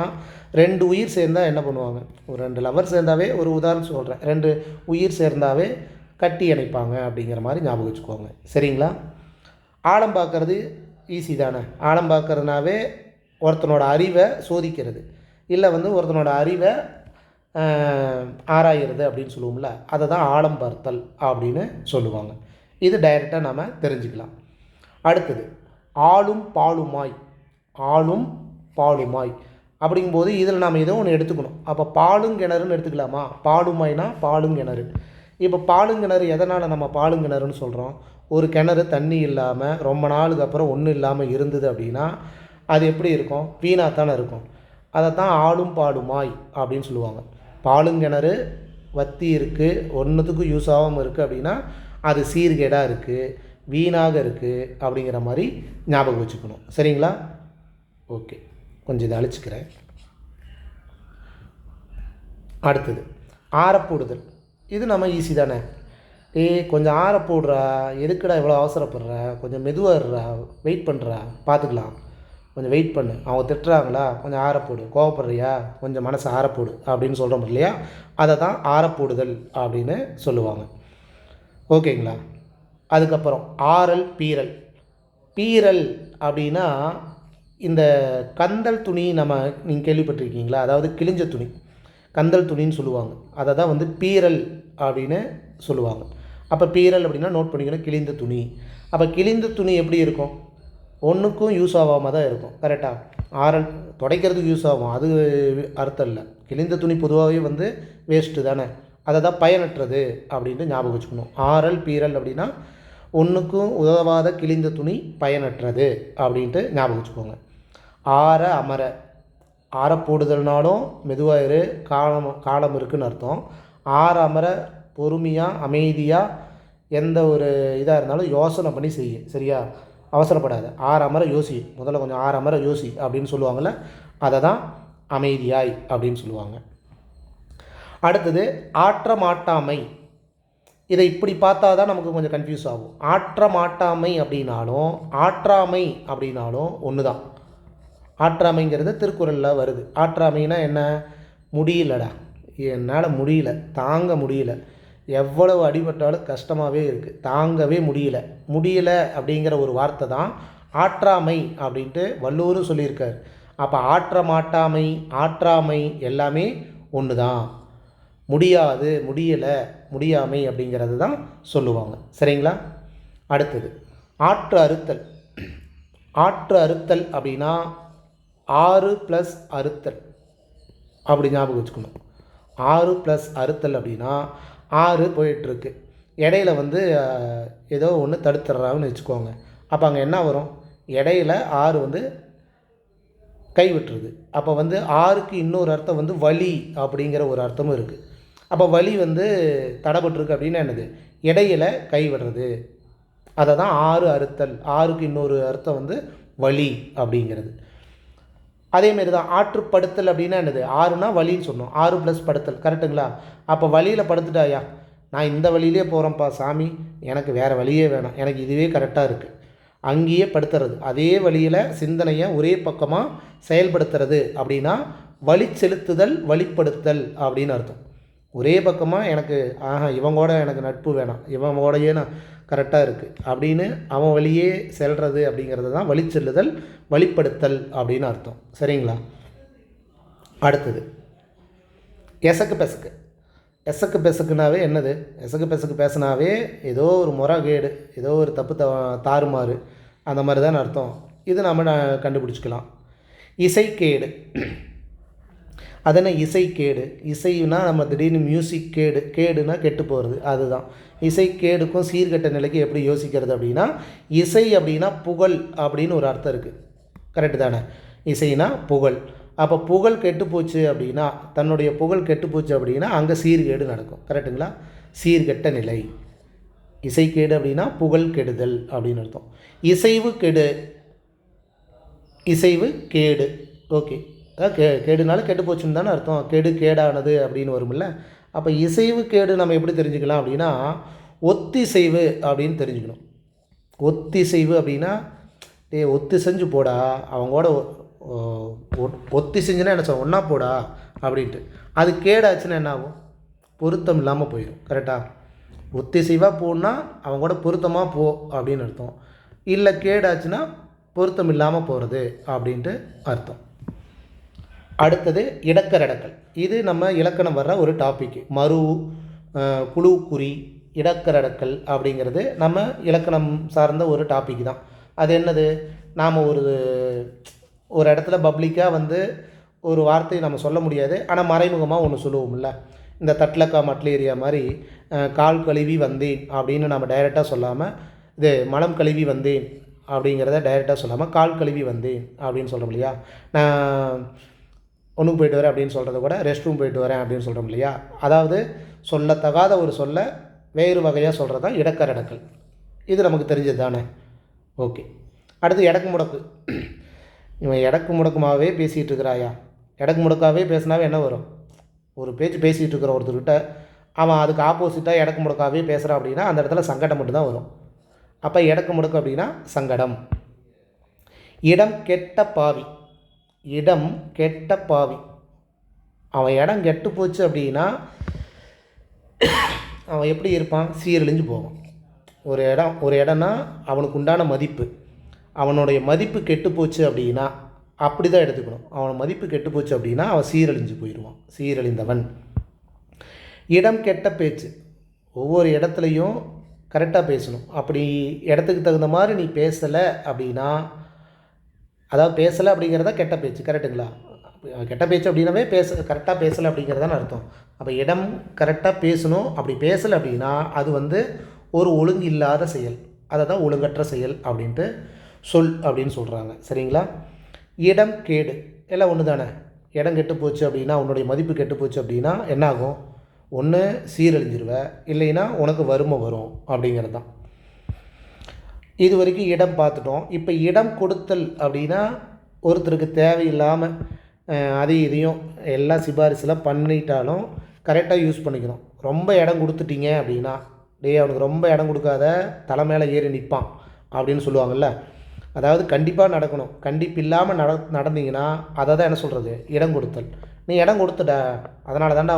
2 உயிர் சேர்ந்தால் என்ன பண்ணுவாங்க? ஒரு 2 லவர் சேர்ந்தாவே, ஒரு உதாரணம் சொல்கிறேன், 2 உயிர் சேர்ந்தாவே கட்டி அணைப்பாங்க அப்படிங்கிற மாதிரி ஞாபகம் வச்சுக்கோங்க. சரிங்களா? ஆழம் பார்க்கறது ஈஸி தானே. ஆழம் பார்க்கறதுனாவே ஒருத்தனோட அறிவை சோதிக்கிறது, இல்லை வந்து ஒருத்தனோட அறிவை ஆராயிறது அப்படின்னு சொல்லுவோம்ல, அதை தான் ஆழம் பார்த்தல் அப்படின்னு சொல்லுவாங்க. இது டைரெக்டாக நம்ம தெரிஞ்சுக்கலாம். அடுத்தது ஆளும் பாலுமாய். ஆளும் பாலுமாய் அப்படிங்கும்போது இதில் நாம் ஏதோ ஒன்று எடுத்துக்கணும். அப்போ பாலுங்கிணறுன்னு எடுத்துக்கலாமா? பாலுமாய்னா பாலுங்கிணறு. இப்போ பாலுங்கிணறு எதனால் நம்ம பாலுங்கிணறுன்னு சொல்கிறோம்? ஒரு கிணறு தண்ணி இல்லாமல் ரொம்ப நாளுக்கு அப்புறம் ஒன்றும் இல்லாமல் இருந்தது அப்படின்னா அது எப்படி இருக்கும்? வீணாக தானே இருக்கும். அதை தான் ஆளும் பாலுமாய் அப்படின்னு சொல்லுவாங்க. பாலுங்கிணறு வற்றி இருக்குது, ஒன்றுத்துக்கும் யூஸ் ஆகாமல் இருக்குது அப்படின்னா அது சீர்கேடாக இருக்குது, வீணாக இருக்குது அப்படிங்கிற மாதிரி ஞாபகம் வச்சுக்கணும். சரிங்களா? ஓகே, கொஞ்சம் இதை அழிச்சிக்கிறேன். அடுத்தது ஆறப்போடுதல். இது நம்ம ஈஸி தானே. கொஞ்சம் ஆற போடுறா, எதுக்குடா இவ்வளோ அவசரப்படுற, கொஞ்சம் மெதுவாக இருறா, வெயிட் பண்ணுறா, பார்த்துக்கலாம், கொஞ்சம் வெயிட் பண்ணு, அவங்க திட்டுறாங்களா, கொஞ்சம் ஆறப்போடு, கோவப்படுறியா, கொஞ்சம் மனசை ஆறப்போடு அப்படின்னு சொல்கிறோம் இல்லையா, அதை தான் ஆறப்போடுதல் அப்படின்னு சொல்லுவாங்க. ஓகேங்களா? அதுக்கப்புறம் ஆறல் பீரல். பீரல் அப்படின்னா இந்த கந்தல் துணி நீங்கள் கேள்விப்பட்டிருக்கீங்களா? அதாவது கிழிஞ்ச துணி, கந்தல் துணின்னு சொல்லுவாங்க. அதை தான் வந்து பீரல் அப்படின்னு சொல்லுவாங்க. அப்போ பீரல் அப்படின்னா நோட் பண்ணிக்கணும், கிழிந்த துணி. அப்போ கிழிந்த துணி எப்படி இருக்கும்? ஒன்றுக்கும் யூஸ் ஆகாமல் தான் இருக்கும். கரெக்டாக? ஆறல் துடைக்கிறதுக்கு யூஸ் ஆகும், அது அர்த்தம் இல்லை. கிழிந்த துணி பொதுவாகவே வந்து வேஸ்ட்டு தானே, அதை தான் பயனற்றது அப்படின்ட்டு ஞாபகம் வச்சுக்கணும். ஆறல் பீரல் அப்படின்னா ஒன்றுக்கும் உதவாத கிழிந்த துணி பயனற்றது அப்படின்ட்டு ஞாபகம் வச்சுக்கோங்க. ஆற அமர. ஆற போடுதல்னாலும் மெதுவாயிரு, காலம் இருக்குதுன்னு அர்த்தம். ஆற அமர பொறுமையாக அமைதியாக எந்த ஒரு இதாக இருந்தாலும் யோசனை பண்ணி செய்ய. சரியா? அவசரப்படாது. ஆற அமர யோசி, முதல்ல கொஞ்சம் ஆற அமர யோசி அப்படின்னு சொல்லுவாங்கள்ல, அதை தான் அமைதியாய் அப்படின்னு சொல்லுவாங்க. அடுத்தது ஆற்ற மாட்டாமை. இதை இப்படி பார்த்தா தான் நமக்கு கொஞ்சம் கன்ஃபியூஸ் ஆகும். ஆற்ற மாட்டாமை அப்படின்னாலும் ஆற்றாமை அப்படின்னாலும் ஒன்று தான். ஆற்றாமைங்கிறது திருக்குறளில் வருது. ஆற்றாமைனா என்ன? முடியலடா, என்னால் முடியல, தாங்க முடியல, எவ்வளவு அடிபட்டாலும் கஷ்டமாகவே இருக்குது, தாங்கவே முடியல. முடியலை அப்படிங்கிற ஒரு வார்த்தை தான் ஆற்றாமை அப்படின்ட்டு வள்ளுவரும் சொல்லியிருக்கார். அப்போ ஆற்ற மாட்டாமை, ஆற்றாமை எல்லாமே ஒன்று தான். முடியாது, முடியலை, முடியாமை அப்படிங்கிறது தான் சொல்லுவாங்க. சரிங்களா? அடுத்தது ஆற்று அறுத்தல். ஆற்று அறுத்தல் அப்படின்னா 6 + அறுத்தல் அப்படி ஞாபகம் வச்சுக்கணும். 6 + அறுத்தல் அப்படின்னா 6 போயிட்டுருக்கு, இடையில வந்து ஏதோ ஒன்று தடுத்துடுறாங்கன்னு வச்சுக்கோங்க. அப்போ அங்கே என்ன வரும்? இடையில 6 வந்து கைவிட்டுருது. அப்போ வந்து 6க்கு இன்னொரு அர்த்தம் வந்து வலி அப்படிங்கிற ஒரு அர்த்தமும் இருக்குது. அப்போ வலி வந்து தடைபட்டுருக்கு அப்படின்னா என்னது? இடையில கைவிடுறது. அதை தான் 6 அறுத்தல். 6க்கு இன்னொரு அர்த்தம் வந்து வலி அப்படிங்கிறது. அதேமாரி தான் ஆற்றுப்படுத்தல் அப்படின்னா என்னது? 6னா வலின்னு சொன்னோம், 6 + படுத்தல். கரெக்டுங்களா? அப்போ வழியில் படுத்துட்டாயா, நான் இந்த வழியிலே போகிறேன்ப்பா சாமி, எனக்கு வேறு வழியே வேணாம், எனக்கு இதுவே கரெக்டாக இருக்குது, அங்கேயே படுத்துறது. அதே வழியில் சிந்தனையை ஒரே பக்கமாக செயல்படுத்துறது அப்படின்னா வழி செலுத்துதல், வழிப்படுத்தல் அப்படின்னு அர்த்தம். ஒரே பக்கமாக எனக்கு இவங்கூட எனக்கு நட்பு வேணாம், இவங்கூடையே நான் கரெக்டாக இருக்குது அப்படின்னு அவன் வழியே செல்வது அப்படிங்கிறது தான் வழி செல்லுதல், வழிப்படுத்தல் அப்படின்னு அர்த்தம். சரிங்களா? அடுத்தது எசக்கு பெசக்கு. எசக்கு பெசக்குனாவே என்னது? எசக்கு பெசக்கு பேசினாவே ஏதோ ஒரு முறைகேடு, ஏதோ ஒரு தப்பு தாறுமாறு அந்த மாதிரி தான் அர்த்தம். இது நம்ம கண்டுபிடிச்சிக்கலாம். இசைக்கேடு. அதனால் இசைக்கேடு. இசைனா நம்ம திடீர்னு மியூசிக் கேடு, கேடுனா கெட்டு போகிறது, அதுதான். இசைக்கேடுக்கும் சீர்கெட்ட நிலைக்கு எப்படி யோசிக்கிறது அப்படின்னா, இசை அப்படின்னா புகழ் அப்படின்னு ஒரு அர்த்தம் இருக்குது. கரெக்டு தானே? இசைனா புகழ். அப்போ புகழ் கெட்டுப்போச்சு அப்படின்னா, தன்னுடைய புகழ் கெட்டுப்போச்சு அப்படின்னா அங்கே சீர்கேடு நடக்கும். கரெக்டுங்களா? சீர்கெட்ட நிலை. இசைக்கேடு அப்படின்னா புகழ் கெடுதல் அப்படின்னு அர்த்தம். இசைவு கெடு. இசைவு கேடு. ஓகே, கேடுனாலும் கெட்டு போச்சுன்னு தானே அர்த்தம். கெடு கேடானது அப்படின்னு வரும்ல. அப்போ இசைவு கேடு நம்ம எப்படி தெரிஞ்சுக்கலாம் அப்படின்னா, ஒத்திசைவு அப்படின்னு தெரிஞ்சுக்கணும். ஒத்திசைவு அப்படின்னா ஒத்தி செஞ்சு போடா, அவங்களோட ஒத்தி செஞ்சுன்னா என்ன சொல்ல, ஒன்றா போடா அப்படின்ட்டு. அது கேடாச்சுன்னா என்ன ஆகும்? பொருத்தம் இல்லாமல் போயிடும். கரெக்டாக? ஒத்திசைவாக போனால் அவங்க கூட பொருத்தமாக போ அப்படின்னு அர்த்தம். இல்லை கேடாச்சுன்னா பொருத்தம் இல்லாமல் போகிறது அப்படின்ட்டு அர்த்தம். அடுத்தது இடக்கரடக்கல். இது நம்ம இலக்கணம் வர்ற ஒரு டாபிக். மறு, குழு குறி, இடக்கரடக்கல் அப்படிங்கிறது நம்ம இலக்கணம் சார்ந்த ஒரு டாபிக் தான். அது என்னது, நாம் ஒரு இடத்துல பப்ளிக்காக வந்து ஒரு வார்த்தையை நம்ம சொல்ல முடியாது, ஆனால் மறைமுகமாக ஒன்று சொல்லுவோம்ல. இந்த தட்லக்கா மட்லேரியா மாதிரி கால் கழுவி வந்தேன் அப்படின்னு நம்ம டைரெக்டாக சொல்லாமல், இது மலம் கழுவி வந்தேன் அப்படிங்கிறத டைரெக்டாக சொல்லாமல் கால் கழுவி வந்தேன் அப்படின்னு சொல்கிறோம் இல்லையா. நான் ஒன்றுக்கு போயிட்டு வரேன் அப்படின்னு சொல்கிறத கூட ரெஸ்ட் ரூம் போயிட்டு வரேன் அப்படின்னு சொல்கிறோம் இல்லையா. அதாவது சொல்லத்தகாத ஒரு சொல்ல வேறு வகையாக சொல்கிறது தான் இடக்கரடக்கல். இது நமக்கு தெரிஞ்சது தானே. ஓகே. அடுத்து எடக்கு முடக்கு. இவன் எடக்கு முடக்குமாகவே பேசிகிட்டு இருக்கிறாயா. எடக்கு முடக்காகவே பேசினாவே என்ன வரும், ஒரு பேச்சு பேசிகிட்டு இருக்கிற ஒருத்தர்கிட்ட அவன் அதுக்கு ஆப்போசிட்டாக எடக்கு முடக்காகவே பேசுகிறான் அப்படின்னா அந்த இடத்துல சங்கடம் மட்டும்தான் வரும். அப்போ எடக்கு முடக்கு அப்படின்னா சங்கடம். இடம் கெட்ட பாவி. இடம் கெட்ட பாவி. அவன் இடம் கெட்டு போச்சு அப்படின்னா அவன் எப்படி இருப்பான், சீரழிஞ்சு போவான். ஒரு இடம்னா அவனுக்கு உண்டான மதிப்பு, அவனுடைய மதிப்பு கெட்டு போச்சு அப்படின்னா அப்படி தான் எடுத்துக்கணும். அவன் மதிப்பு கெட்டு போச்சு அப்படின்னா அவன் சீரழிஞ்சு போயிடுவான், சீரழிந்தவன். இடம் கெட்ட பேச்சு. ஒவ்வொரு இடத்துலையும் கரெக்டாக பேசணும். அப்படி இடத்துக்கு தகுந்த மாதிரி நீ பேசலை அப்படின்னா, அதாவது பேசலை அப்படிங்கிறத கெட்ட பேச்சு, கரெக்டுங்களா. கெட்ட பேச்சு அப்படின்னாவே கரெக்டாக பேசலை அப்படிங்கிறதான அர்த்தம். அப்போ இடம் கரெக்டாக பேசணும். அப்படி பேசலை அப்படின்னா அது வந்து ஒரு ஒழுங்கு இல்லாத செயல், அதை தான் ஒழுங்கற்ற செயல் அப்படின்ட்டு சொல் அப்படின்னு சொல்கிறாங்க. சரிங்களா. இடம் கேடு எல்லாம் ஒன்று தானே. இடம் கெட்டு போச்சு அப்படின்னா, உன்னுடைய மதிப்பு கெட்டு போச்சு அப்படின்னா என்ன ஆகும், ஒன்று சீரழிஞ்சிருவ, இல்லைன்னா உனக்கு வறுமை வரும் அப்படிங்கிறது தான். இது வரைக்கும் இடம் பார்த்துட்டோம். இப்போ இடம் கொடுத்தல் அப்படின்னா ஒருத்தருக்கு தேவையில்லாமல் இதையும் எல்லா சிபாரிசெலாம் பண்ணிட்டாலும் கரெக்டாக யூஸ் பண்ணிக்கணும். ரொம்ப இடம் கொடுத்துட்டீங்க அப்படின்னா, அவனுக்கு ரொம்ப இடம் கொடுக்காத, தலை மேலே ஏறி நிற்பான் அப்படின்னு சொல்லுவாங்கள்ல. அதாவது கண்டிப்பாக நடக்கணும். கண்டிப்பு இல்லாமல் நடந்தீங்கன்னா அதை தான் என்ன சொல்கிறது, இடம் கொடுத்தல். நீ இடம் கொடுத்துட்ட, அதனால தாண்டா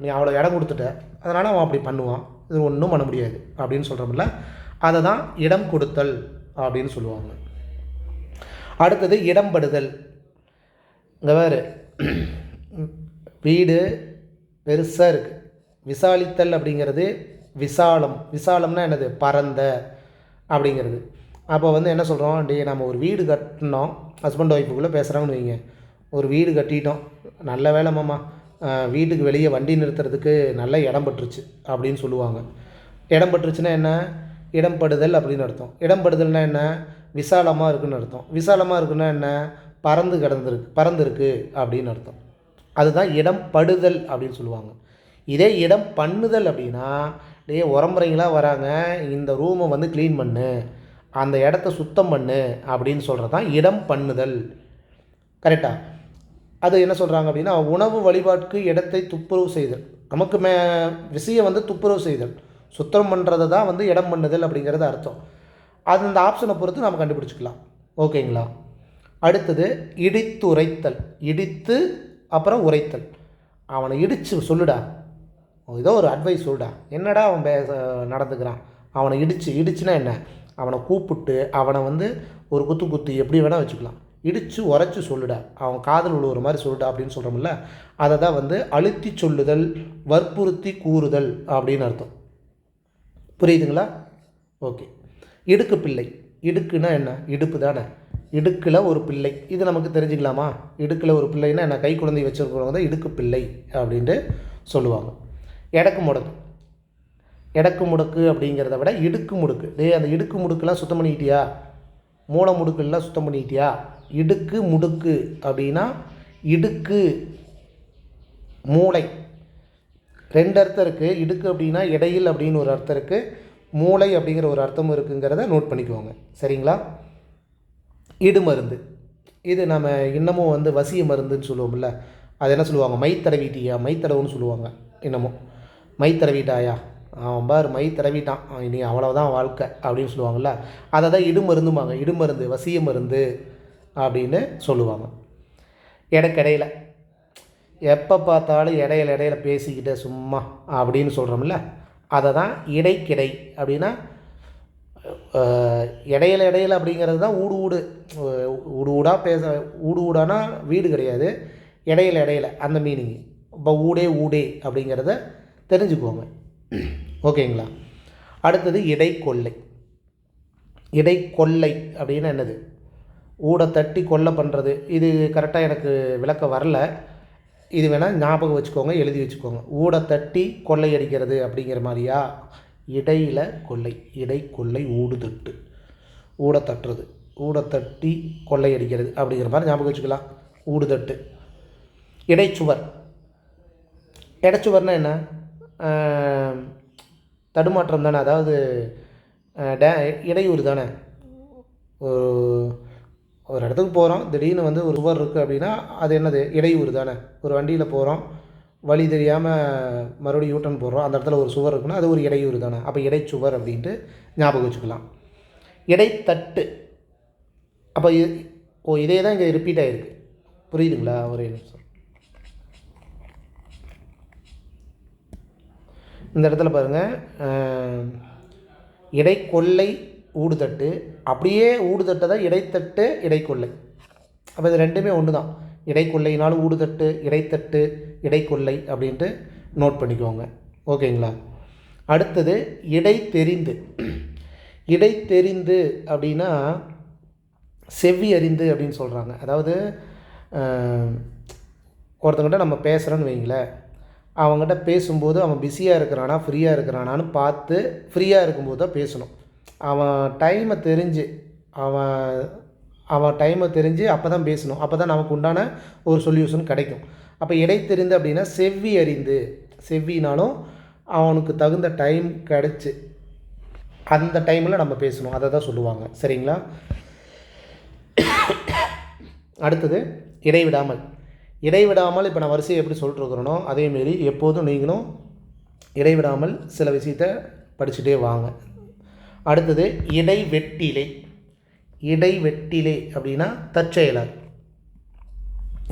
நீ அவ்வளோ இடம் கொடுத்துட்ட, அதனால் அவன் அப்படி பண்ணுவான், இது ஒன்றும் பண்ண முடியாது அப்படின்னு சொல்கிறோம்ல. அதை தான் இடம் கொடுத்தல் அப்படின்னு சொல்லுவாங்க. அடுத்தது இடம்படுதல். இங்கே வேறு வீடு பெருசாக இருக்குது. விசாலித்தல் அப்படிங்கிறது விசாலம். விசாலம்னா என்னது, பரந்த அப்படிங்கிறது. அப்போ வந்து என்ன சொல்கிறோம், நம்ம ஒரு வீடு கட்டினோம், ஹஸ்பண்ட் ஒய்ஃபுக்குள்ளே பேசுகிறாங்கன்னு வைங்க. ஒரு வீடு கட்டிட்டோம், நல்ல வேலை மாமா, வீட்டுக்கு வெளியே வண்டி நிறுத்துறதுக்கு நல்ல இடம் பட்டுருச்சு அப்படின்னு சொல்லுவாங்க. இடம் பட்டுருச்சுன்னா என்ன, இடம்படுதல் அப்படின்னு அர்த்தம். இடம்படுதல்னா என்ன, விசாலமாக இருக்குதுன்னு அர்த்தம். விசாலமாக இருக்குன்னா என்ன, பறந்துருக்கு அப்படின்னு அர்த்தம். அதுதான் இடம் படுதல் அப்படின்னு சொல்லுவாங்க. இதே இடம் பண்ணுதல் அப்படின்னா, உறமுறைங்களாக வராங்க, இந்த ரூமை வந்து க்ளீன் பண்ணு, அந்த இடத்த சுத்தம் பண்ணு அப்படின்னு சொல்கிறது தான் இடம் பண்ணுதல். கரெக்டாக. அது என்ன சொல்கிறாங்க அப்படின்னா, உணவு வழிபாட்டுக்கு இடத்தை துப்புரவு செய்தல். நமக்கு விஷயம் வந்து துப்புரவு செய்தல், சுத்தம் பண்ணுறது தான் வந்து இடம் பண்ணுதல் அப்படிங்கிறது அர்த்தம். அது அந்த ஆப்ஷனை பொறுத்து நம்ம கண்டுபிடிச்சிக்கலாம். ஓகேங்களா. அடுத்தது இடித்துரைத்தல். இடித்து அப்புறம் உரைத்தல். அவனை இடித்து சொல்லுடா, ஏதோ ஒரு அட்வைஸ் சொல்லுடா, என்னடா அவன் நடந்துக்கிறான், அவனை இடிச்சுன்னா என்ன, அவனை கூப்பிட்டு அவனை வந்து ஒரு குத்து எப்படி வேணால் வச்சுக்கலாம். இடித்து உரைச்சி சொல்லுடா, அவன் காதல் உழுவுற மாதிரி சொல்லுடா அப்படின்னு சொல்கிறோம்ல. அதை தான் வந்து அழுத்தி சொல்லுதல், வற்புறுத்தி கூறுதல் அப்படின்னு அர்த்தம். புரியுதுங்களா. ஓகே. இடுக்கு பிள்ளை. இடுக்குன்னா என்ன, இடுப்பு தானே. இடுக்கில் ஒரு பிள்ளை, இது நமக்கு தெரிஞ்சுக்கலாமா. இடுக்கில் ஒரு பிள்ளைன்னா என்ன, கை குழந்தை வச்சுருக்கிறவங்க தான் இடுக்கு பிள்ளை அப்படின்ட்டு சொல்லுவாங்க. எடக்கு முடக்கு. எடக்கு முடக்கு அப்படிங்கிறத விட இடுக்கு முடுக்கு. அந்த இடுக்கு முடுக்கெலாம் சுத்தம் பண்ணிக்கிட்டியா, மூளை முடுக்கெல்லாம் சுத்தம் பண்ணிக்கிட்டியா. இடுக்கு முடுக்கு அப்படின்னா இடுக்கு மூளை, ரெண்டு அர்த்தம் இருக்குது. இடுக்கு அப்படின்னா இடையில் அப்படின்னு ஒரு அர்த்தம் இருக்குது, மூளை அப்படிங்கிற ஒரு அர்த்தமும் இருக்குங்கிறத நோட் பண்ணிக்குவாங்க. சரிங்களா. இடுமருந்து. இது நம்ம இன்னமும் வந்து வசிய மருந்துன்னு சொல்லுவோம்ல, அது என்ன சொல்லுவாங்க, மை தடவிட்டியா, மை தடவுன்னு சொல்லுவாங்க. இன்னமும் மை தடவிட்டாயா, அவன் பார் மை தடவிட்டான், இனி அவ்வளோதான் வாழ்க்கை அப்படின்னு சொல்லுவாங்கள்ல. அதை தான் இடுமருந்துமாங்க. இடுமருந்து, வசிய மருந்து அப்படின்னு சொல்லுவாங்க. இடையில எப்போ பார்த்தாலும் இடையில பேசிக்கிட்டே சும்மா அப்படின்னு சொல்கிறோம்ல, அதை தான் இடைக்கிடை அப்படின்னா இடையில இடையில அப்படிங்கிறது தான் ஊடு ஊடு ஊடு ஊடாக ஊடு ஊடானா வீடு கிடையாது, இடையில இடையில அந்த மீனிங். இப்போ ஊடே ஊடே அப்படிங்கிறத தெரிஞ்சுக்குவோங்க. ஓகேங்களா? அடுத்தது இடைக்கொள்ளை. இடைக்கொள்ளை அப்படின்னா என்னது? ஊட தட்டி கொல்லை பண்ணுறது. இது கரெக்டாக எனக்கு விளக்க வரல. இது வேணால் ஞாபகம் வச்சுக்கோங்க, எழுதி வச்சுக்கோங்க. ஊட தட்டி கொள்ளை அடிக்கிறது அப்படிங்கிற மாதிரியா? இடையில் கொள்ளை, இடைக்கொள்ளை ஊடு தட்டு, ஊட தட்டுறது, ஊட தட்டி கொள்ளை அடிக்கிறது அப்படிங்கிற மாதிரி ஞாபகம் வச்சுக்கலாம். ஊடு தட்டு. இடைச்சுவர். இடைச்சுவர்னால் என்ன? தடுமாற்றம் தானே, அதாவது இடையூறு தானே. ஒரு இடத்துக்கு போகிறோம், திடீர்னு வந்து ஒரு சுவர் இருக்குது அப்படின்னா அது என்னது? இடையூறு தானே. ஒரு வண்டியில் போகிறோம், வழி தெரியாமல் மறுபடியும் யூட்டன் போடுறோம், அந்த இடத்துல ஒரு சுவர் இருக்குன்னா அது ஒரு இடையூறு தானே. அப்போ இடைச்சுவர் அப்படின்ட்டு ஞாபகம் வச்சுக்கலாம். இடைத்தட்டு. அப்போ இதே தான் இங்கே ரிப்பீட் ஆகிருக்கு. புரியுதுங்களா? ஒரே நிமிஷம். இந்த இடத்துல பாருங்கள், இடைக்கொள்ளை ஊடுதட்டு, அப்படியே ஊடுதட்டை தான் இடைத்தட்டு இடைக்கொள்ளை. அப்போ இது ரெண்டுமே ஒன்று தான். இடைக்கொள்ளைனாலும் ஊடுதட்டு, இடைத்தட்டு, இடைக்கொள்ளை அப்படின்ட்டு நோட் பண்ணிக்குவோங்க. ஓகேங்களா? அடுத்தது இடைத்தெரிந்து. இடைத்தெரிந்து அப்படின்னா செவ்வி அறிந்து அப்படின்னு சொல்கிறாங்க. அதாவது ஒருத்தங்கிட்ட நம்ம பேசுகிறோன்னு வைங்களேன், அவங்ககிட்ட பேசும்போது அவன் பிஸியாக இருக்கிறானா ஃப்ரீயாக இருக்கிறானான்னு பார்த்து ஃப்ரீயாக இருக்கும்போது தான் பேசணும். அவன் டைமை தெரிஞ்சு அப்போ தான் பேசணும். அப்போ தான் நமக்கு உண்டான ஒரு சொல்யூஷன் கிடைக்கும். அப்போ இடைத்தெரிந்து அப்படின்னா செவ்வி அறிந்து. செவ்வினாலும் அவனுக்கு தகுந்த டைம் கிடச்சி அந்த டைமில் நம்ம பேசணும், அதை தான் சொல்லுவாங்க. சரிங்களா? அடுத்தது இடைவிடாமல். இடைவிடாமல் இப்போ நான் வரிசையை எப்படி சொல்லிட்டுருக்குறேனோ அதேமாரி எப்போதும் நீங்களும் இடைவிடாமல் சில விஷயத்தை படிச்சுட்டே வாங்க. அடுத்தது இடைவெட்டிலே. இடைவெட்டிலே அப்படின்னா தற்செயலாக.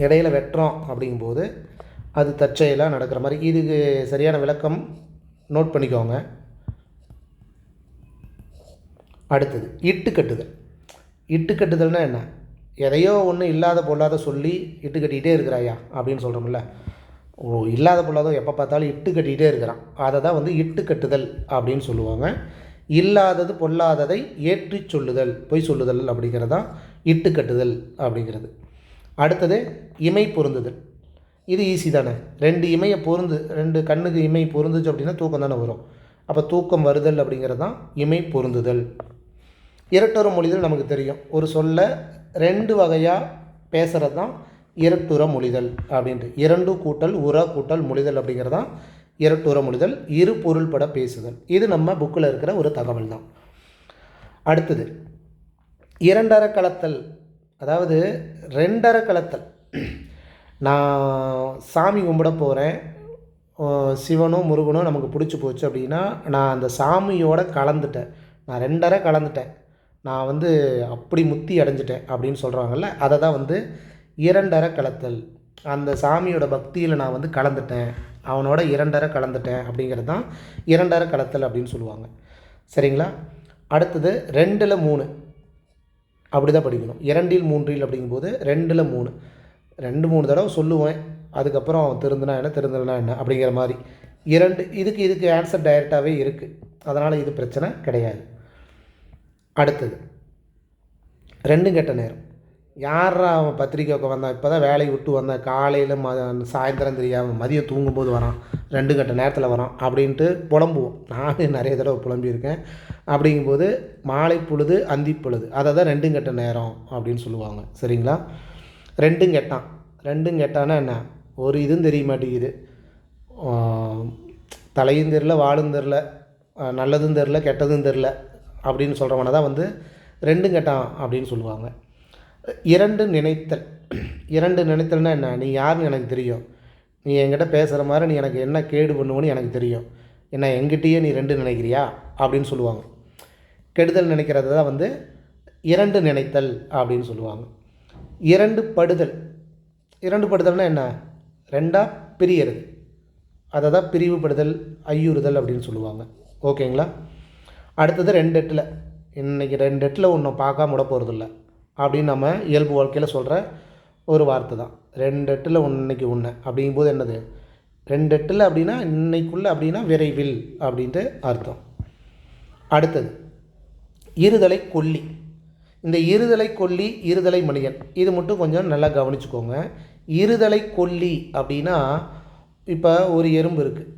இடையில் வெட்டுறோம் அப்படிங்கும்போது அது தற்செயலாக நடக்கிற மாதிரி. இதுக்கு சரியான விளக்கம் நோட் பண்ணிக்கோங்க. அடுத்தது இட்டுக்கட்டுதல். இட்டுக்கட்டுதல்னால் என்ன? எதையோ ஒன்று இல்லாத பொல்லாத சொல்லி இட்டு கட்டிக்கிட்டே இருக்கிறாயா அப்படின்னு சொல்கிறோம்ல. இல்லாத பொல்லாதோ எப்போ பார்த்தாலும் இட்டு கட்டிக்கிட்டே இருக்கிறான், அதை தான் வந்து இட்டுக்கட்டுதல் அப்படின்னு சொல்லுவாங்க. இல்லாதது பொல்லாததை ஏற்றி சொல்லுதல், பொய் சொல்லுதல் அப்படிங்கிறது தான் இட்டுக்கட்டுதல் அப்படிங்கிறது. அடுத்தது இமை பொருந்துதல். இது ஈஸி தானே. ரெண்டு கண்ணுக்கு இமை பொருந்துச்சு அப்படின்னா தூக்கம் தானே வரும். அப்போ தூக்கம் வருதல் அப்படிங்கிறது தான் இமை பொருந்துதல். இரட்டுற மொழிதல் நமக்கு தெரியும். ஒரு சொல்ல ரெண்டு வகையாக பேசுகிறது தான் இரட்டுற மொழிதல் அப்படின்ட்டு. இரண்டு கூட்டல் உர கூட்டல் மொழிதல் அப்படிங்கிறது தான் இரட்டுற மொழிதல். இரு பொருள்பட பேசுதல். இது நம்ம புக்கில் இருக்கிற ஒரு தகவல் தான். அடுத்தது இரண்டரை கலத்தல். அதாவது ரெண்டரை கலத்தல். நான் சாமி கும்பிட போகிறேன், சிவனோ முருகனோ நமக்கு பிடிச்சி போச்சு அப்படின்னா நான் அந்த சாமியோட கலந்துட்டேன், நான் ரெண்டரை கலந்துட்டேன், நான் வந்து அப்படி முத்தி அடைஞ்சிட்டேன் அப்படின்னு சொல்கிறாங்கல்ல, அதை தான் வந்து இரண்டரை கலத்தல். அந்த சாமியோட பக்தியில் நான் வந்து கலந்துட்டேன், அவனோட இரண்டரை கலந்துட்டேன் அப்படிங்கிறது தான் இரண்டரை கலத்தல் அப்படின்னு சொல்லுவாங்க. சரிங்களா? அடுத்தது 2-3 அப்படி தான் படிக்கணும். 2-3 அப்படிங்கும்போது 2-3 2-3 தடவை சொல்லுவேன், அதுக்கப்புறம் திருந்தினா என்ன திருந்தலைனா என்ன அப்படிங்கிற மாதிரி. இதுக்கு ஆன்சர் டைரெக்டாகவே இருக்குது, அதனால் இது பிரச்சனை கிடையாது. அடுத்தது 2 கெட்ட நேரம். யாரா அவன் பத்திரிக்கைக்கு வந்தான், இப்போ தான் வேலையை விட்டு வந்தான், காலையில் சாயந்தரம் தெரியாமல் மதியம் தூங்கும்போது வரான், 2 கெட்ட நேரத்தில் வரான் அப்படின்ட்டு புலம்புவோம். நானே நிறைய தடவை புலம்பியிருக்கேன். அப்படிங்கும்போது மாலை பொழுது அந்தி பொழுது, அதை தான் 2 கெட்ட நேரம் அப்படின்னு சொல்லுவாங்க. சரிங்களா? 2 கெட்டான். 2 கெட்டானா என்ன? ஒரு இதுவும் தெரிய மாட்டேங்குது, தலையும் தெரில வாழும் தெரில, நல்லதும் தெரில கெட்டதும் தெரில அப்படின்னு சொல்கிறவனை தான் வந்து 2 கெட்டான் அப்படின்னு சொல்லுவாங்க. 2 நினைத்தல். 2 நினைத்தல்னா என்ன? நீ யாருன்னு எனக்கு தெரியும், நீ என்கிட்ட பேசுகிற மாதிரி நீ எனக்கு என்ன கேடு பண்ணுவோன்னு எனக்கு தெரியும், என்ன எங்கிட்டயே நீ 2 நினைக்கிறியா அப்படின்னு சொல்லுவாங்க. கெடுதல் நினைக்கிறது தான் வந்து 2 நினைத்தல் அப்படின்னு சொல்லுவாங்க. 2 படுதல். 2 படுதல்னால் என்ன? 2ஆக பிரியறது, அதை தான் பிரிவுபடுதல் ஐயுறுதல் அப்படின்னு சொல்லுவாங்க. ஓகேங்களா? அடுத்தது 2-8. இன்றைக்கி 2 எட்டில் ஒன்று பார்க்காம விட போகிறதில்ல அப்படின்னு நம்ம இயல்பு வாழ்க்கையில் சொல்கிற ஒரு வார்த்தை தான். 2 எட்டில் இன்னைக்கு ஒன்று அப்படிங்கும்போது என்னது, 2 எட்டில் அப்படின்னா இன்னைக்குள்ளே அப்படின்னா விரைவில் அப்படின்ட்டு அர்த்தம். அடுத்தது இருதலை கொல்லி. இந்த இருதலை கொல்லி, இருதலை மனிதன், இது மட்டும் கொஞ்சம் நல்லா கவனிச்சுக்கோங்க. இருதலை கொல்லி அப்படின்னா, இப்போ ஒரு எறும்பு இருக்குது,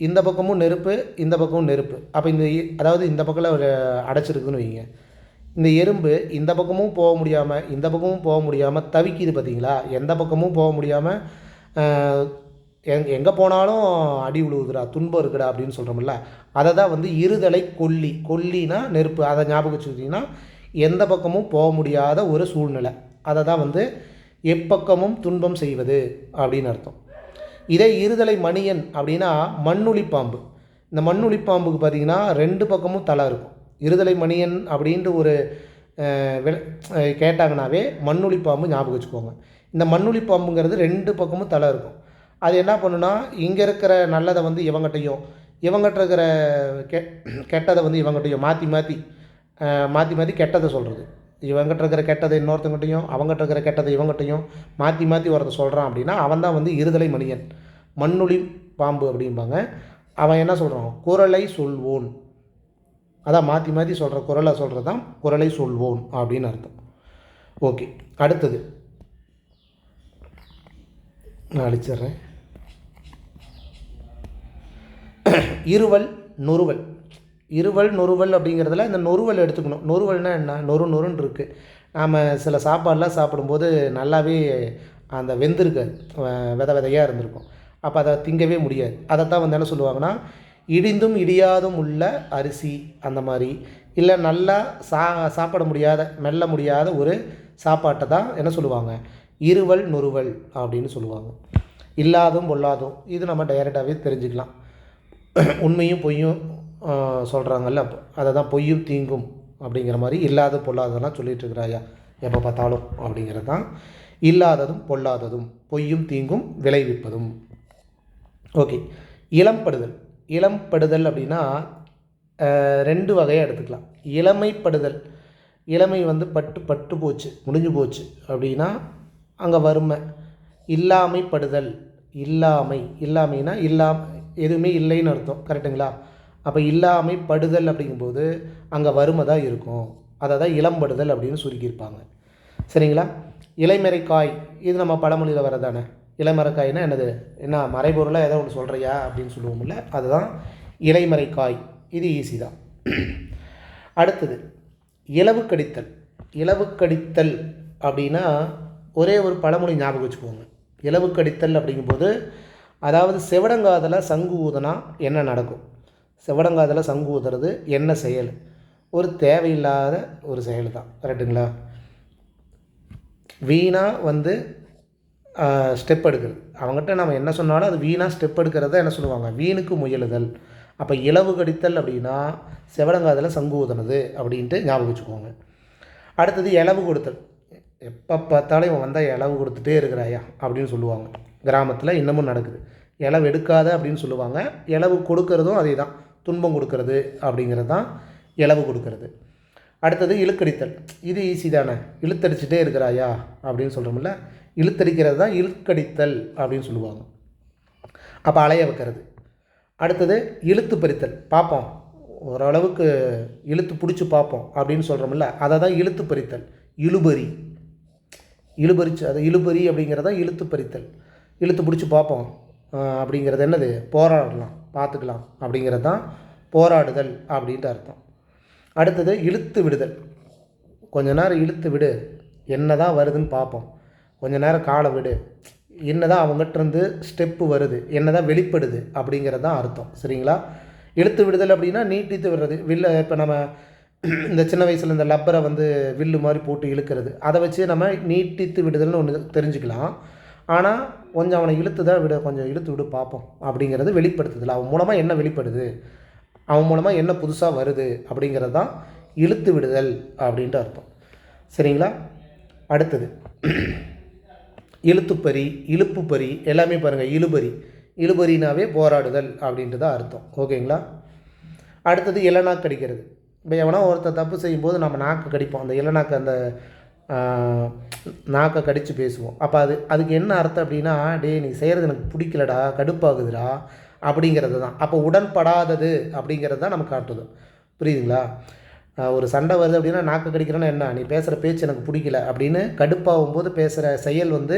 இந்த பக்கமும் நெருப்பு, இந்த பக்கமும் நெருப்பு. அப்போ அதாவது இந்த பக்கத்தில் ஒரு அடைச்சிருக்குன்னு வைங்க. இந்த எறும்பு இந்த பக்கமும் போக முடியாமல் இந்த பக்கமும் போக முடியாமல் தவிக்குது பார்த்தீங்களா? எந்த பக்கமும் போக முடியாமல் எங்கே போனாலும் அடி விழுவுதுடா, துன்பம் இருக்குடா அப்படின்னு சொல்கிறோம்ல, அதை தான் வந்து இருதலை கொல்லி. கொல்லினா நெருப்பு. அதை ஞாபகம் வச்சுக்கிட்டிங்கன்னா எந்த பக்கமும் போக முடியாத ஒரு சூழ்நிலை, அதை தான் வந்து எப்பக்கமும் துன்பம் செய்வது அப்படின்னு அர்த்தம். இதே இருதலை மணியன் அப்படின்னா மண்ணுளி பாம்பு. இந்த மண்ணுளி பாம்புக்கு பார்த்திங்கன்னா 2 பக்கமும் தலை இருக்கும். இருதலை மணியன் அப்படின்ட்டு ஒரு கேட்டாங்கன்னாவே மண்ணுளி பாம்பு ஞாபகம் வச்சுக்கோங்க. இந்த மண்ணுளி பாம்புங்கிறது 2 பக்கமும் தலை இருக்கும். அது என்ன பண்ணுன்னா, இங்கே இருக்கிற நல்லதை வந்து இவங்ககிட்டையும், இவங்ககிட்ட இருக்கிற கெட்டதை வந்து இவங்ககிட்டையும் மாற்றி மாற்றி கெட்டதை சொல்கிறது. இவங்ககிட்ட இருக்கிற கெட்டதை இன்னொருத்தங்கிட்டையும், அவங்ககிட்ட இருக்கிற கெட்டதை இவங்ககிட்டையும் மாற்றி ஒருத்தர் சொல்கிறான் அப்படின்னா அவன் தான் வந்து இருதலை மணியன், மண்ணுளி பாம்பு அப்படிம்பாங்க. அவன் என்ன சொல்கிறான், குரலை சொல்வோன். அதான் மாற்றி சொல்கிற குரலை சொல்கிறது தான் குரலை சொல்வோன் அப்படின்னு அர்த்தம். ஓகே, அடுத்தது நான் அழிச்சிட்றேன். இருவல் நொறுவல். இருவல் நொறுவல் அப்படிங்கிறதுல இந்த நொறுவல் எடுத்துக்கணும். நொறுவல்னால் என்ன, நொறுன்னு இருக்குது. நாம் சில சாப்பாடெலாம் சாப்பிடும்போது நல்லாவே அந்த வெந்திருக்காது, விதையாக இருந்திருக்கும். அப்போ அதை திங்கவே முடியாது. அதைத்தான் வந்து என்ன சொல்லுவாங்கன்னா, இடிந்தும் இடியாதும் உள்ள அரிசி அந்த மாதிரி, இல்லை நல்லா சாப்பிட முடியாத, மெல்ல முடியாத ஒரு சாப்பாட்டை தான் என்ன சொல்லுவாங்க, இருவல் நொறுவல் அப்படின்னு சொல்லுவாங்க. இல்லாதும் பொல்லாதும், இது நம்ம டைரெக்டாகவே தெரிஞ்சுக்கலாம். உண்மையும் பொய்யும் சொல்கிறாங்கல்ல, அதை தான் பொய்யும் தீங்கும் அப்படிங்கிற மாதிரி இல்லாத பொல்லாததெல்லாம் சொல்லிகிட்டு இருக்கிறாயா எப்போ பார்த்தாலும் அப்படிங்கிறது தான் இல்லாததும் பொல்லாததும், பொய்யும் தீங்கும் விளைவிப்பதும். ஓகே, இளம்படுதல். இளம்படுதல் அப்படின்னா 2 வகையாக எடுத்துக்கலாம். இளமைப்படுதல், இளமை வந்து பட்டு போச்சு, முடிஞ்சு போச்சு அப்படின்னா அங்கே வறுமை. இல்லாமைப்படுதல், இல்லாமைனா எதுவுமே இல்லைன்னு அர்த்தம், கரெக்டுங்களா? அப்போ இல்லாமைப்படுதல் அப்படிங்கும்போது அங்கே வறுமை தான் இருக்கும். அதை தான் இளம்படுதல் அப்படின்னு சுருக்கியிருப்பாங்க. சரிங்களா? இலைமறைக்காய், இது நம்ம பழமொழியில் வரதானே. இலைமறைக்காய்னா என்னது, என்ன மறைபொருளாக ஏதோ ஒன்று சொல்கிறியா அப்படின்னு சொல்லுவோம்ல, அதுதான் இலைமறைக்காய். இது ஈஸி தான். அடுத்தது இலவு கடித்தல். இலவு கடித்தல் அப்படின்னா ஒரே ஒரு பழமொழி ஞாபகம் வச்சுக்கோங்க. இலவு கடித்தல் அப்படிங்கும்போது, அதாவது செவடங்காதில் சங்கு ஊதுனா என்ன நடக்கும், செவடங்காதில் சங்கு ஊதுறது என்ன செயல், ஒரு தேவையில்லாத ஒரு செயல் தான், கரெக்டுங்களா? வீணாக வந்து ஸ்டெப் எடுக்கிறது, அவங்ககிட்ட நம்ம என்ன சொன்னாலும் அது வீணாக ஸ்டெப் எடுக்கிறத என்ன சொல்லுவாங்க, வீணுக்கு முயலுதல். அப்போ இலவு கடித்தல் அப்படின்னா செவடங்காதில் சங்கு ஊதுனது அப்படின்ட்டு ஞாபகம் வச்சுக்கோங்க. அடுத்தது இலவு கொடுத்தல். எப்போ பார்த்தாலும் இவன் வந்தால் இலவு கொடுத்துட்டே இருக்கிறாயா அப்படின்னு சொல்லுவாங்க. கிராமத்தில் இன்னமும் நடக்குது. இலவு எடுக்காத அப்படின்னு சொல்லுவாங்க. இலவு கொடுக்கறதும் அதே தான், துன்பம் கொடுக்கறது அப்படிங்கிறது தான் இலவு கொடுக்கறது. அடுத்தது இழுக்கடித்தல். இது ஈஸி தானே, இழுத்தடிச்சிட்டே இருக்கிறாயா அப்படின்னு சொல்கிறோம்ல, இழுத்தடிக்கிறது தான் இழுக்கடித்தல் அப்படின்னு சொல்லுவாங்க. அப்போ அலைய வைக்கிறது. அடுத்தது இழுத்து பறித்தல். பார்ப்போம், ஓரளவுக்கு இழுத்து பிடிச்சி பார்ப்போம் அப்படின்னு சொல்கிறோம்ல, அதை தான் இழுத்து பறித்தல். இழுபறிச்சு, அது இழுபறி அப்படிங்கிறத இழுத்து பறித்தல். இழுத்து பிடிச்சி பார்ப்போம் அப்படிங்கிறது என்னது, போராடலாம், பார்த்துக்கலாம் அப்படிங்கிறது தான் போராடுதல் அப்படின்ட்டு அர்த்தம். அடுத்தது இழுத்து விடுதல். கொஞ்ச நேரம் இழுத்து விடு, என்ன தான் வருதுன்னு பார்ப்போம், கொஞ்ச நேரம் காலை விடு, என்ன தான் அவங்ககிட்டருந்து ஸ்டெப்பு வருது, என்ன தான் வெளிப்படுது அப்படிங்கிறது தான் அர்த்தம். சரிங்களா? இழுத்து விடுதல் அப்படின்னா நீட்டித்து விடுறது. இப்போ நம்ம இந்த சின்ன வயசில் இந்த லப்பரை வந்து வில்லு மாதிரி போட்டு இழுக்கிறது, அதை வச்சு நம்ம நீட்டித்து விடுதல்னு ஒன்று தெரிஞ்சுக்கலாம். ஆனால் கொஞ்சம் அவனை இழுத்து தான் விட, கொஞ்சம் இழுத்து விடு பார்ப்போம் அப்படிங்கிறது வெளிப்படுத்துதல். அவன் மூலமாக என்ன வெளிப்படுது, அவன் மூலமாக என்ன புதுசாக வருது அப்படிங்கிறது தான் இழுத்து விடுதல் அப்படின்ட்டு அர்த்தம். சரிங்களா? அடுத்தது இழுத்துப்பறி, இழுப்புப்பறி, எல்லாமே பாருங்கள் இழுபறினாவே போராடுதல் அப்படின்ட்டு தான் அர்த்தம். ஓகேங்களா? அடுத்தது இளநா கடிக்கிறது. இப்போ எவனோ ஒருத்தர் தப்பு செய்யும்போது நம்ம நாக்கை கடிப்போம், அந்த இளநாக்கு அந்த நாக்கை கடித்து பேசுவோம். அப்போ அதுக்கு என்ன அர்த்தம் அப்படின்னா, டேய் நீ செய்கிறது எனக்கு பிடிக்கலடா, கடுப்பாகுதுடா அப்படிங்கிறது தான். அப்போ உடன்படாதது அப்படிங்கிறது தான் நமக்கு காட்டுது. புரியுதுங்களா? ஒரு சண்டை வருது அப்படின்னா நாக்கை கடிக்கிறேன்னா என்ன, நீ பேசுகிற பேச்சு எனக்கு பிடிக்கல அப்படின்னு கடுப்பாகும் போது பேசுகிற செயல் வந்து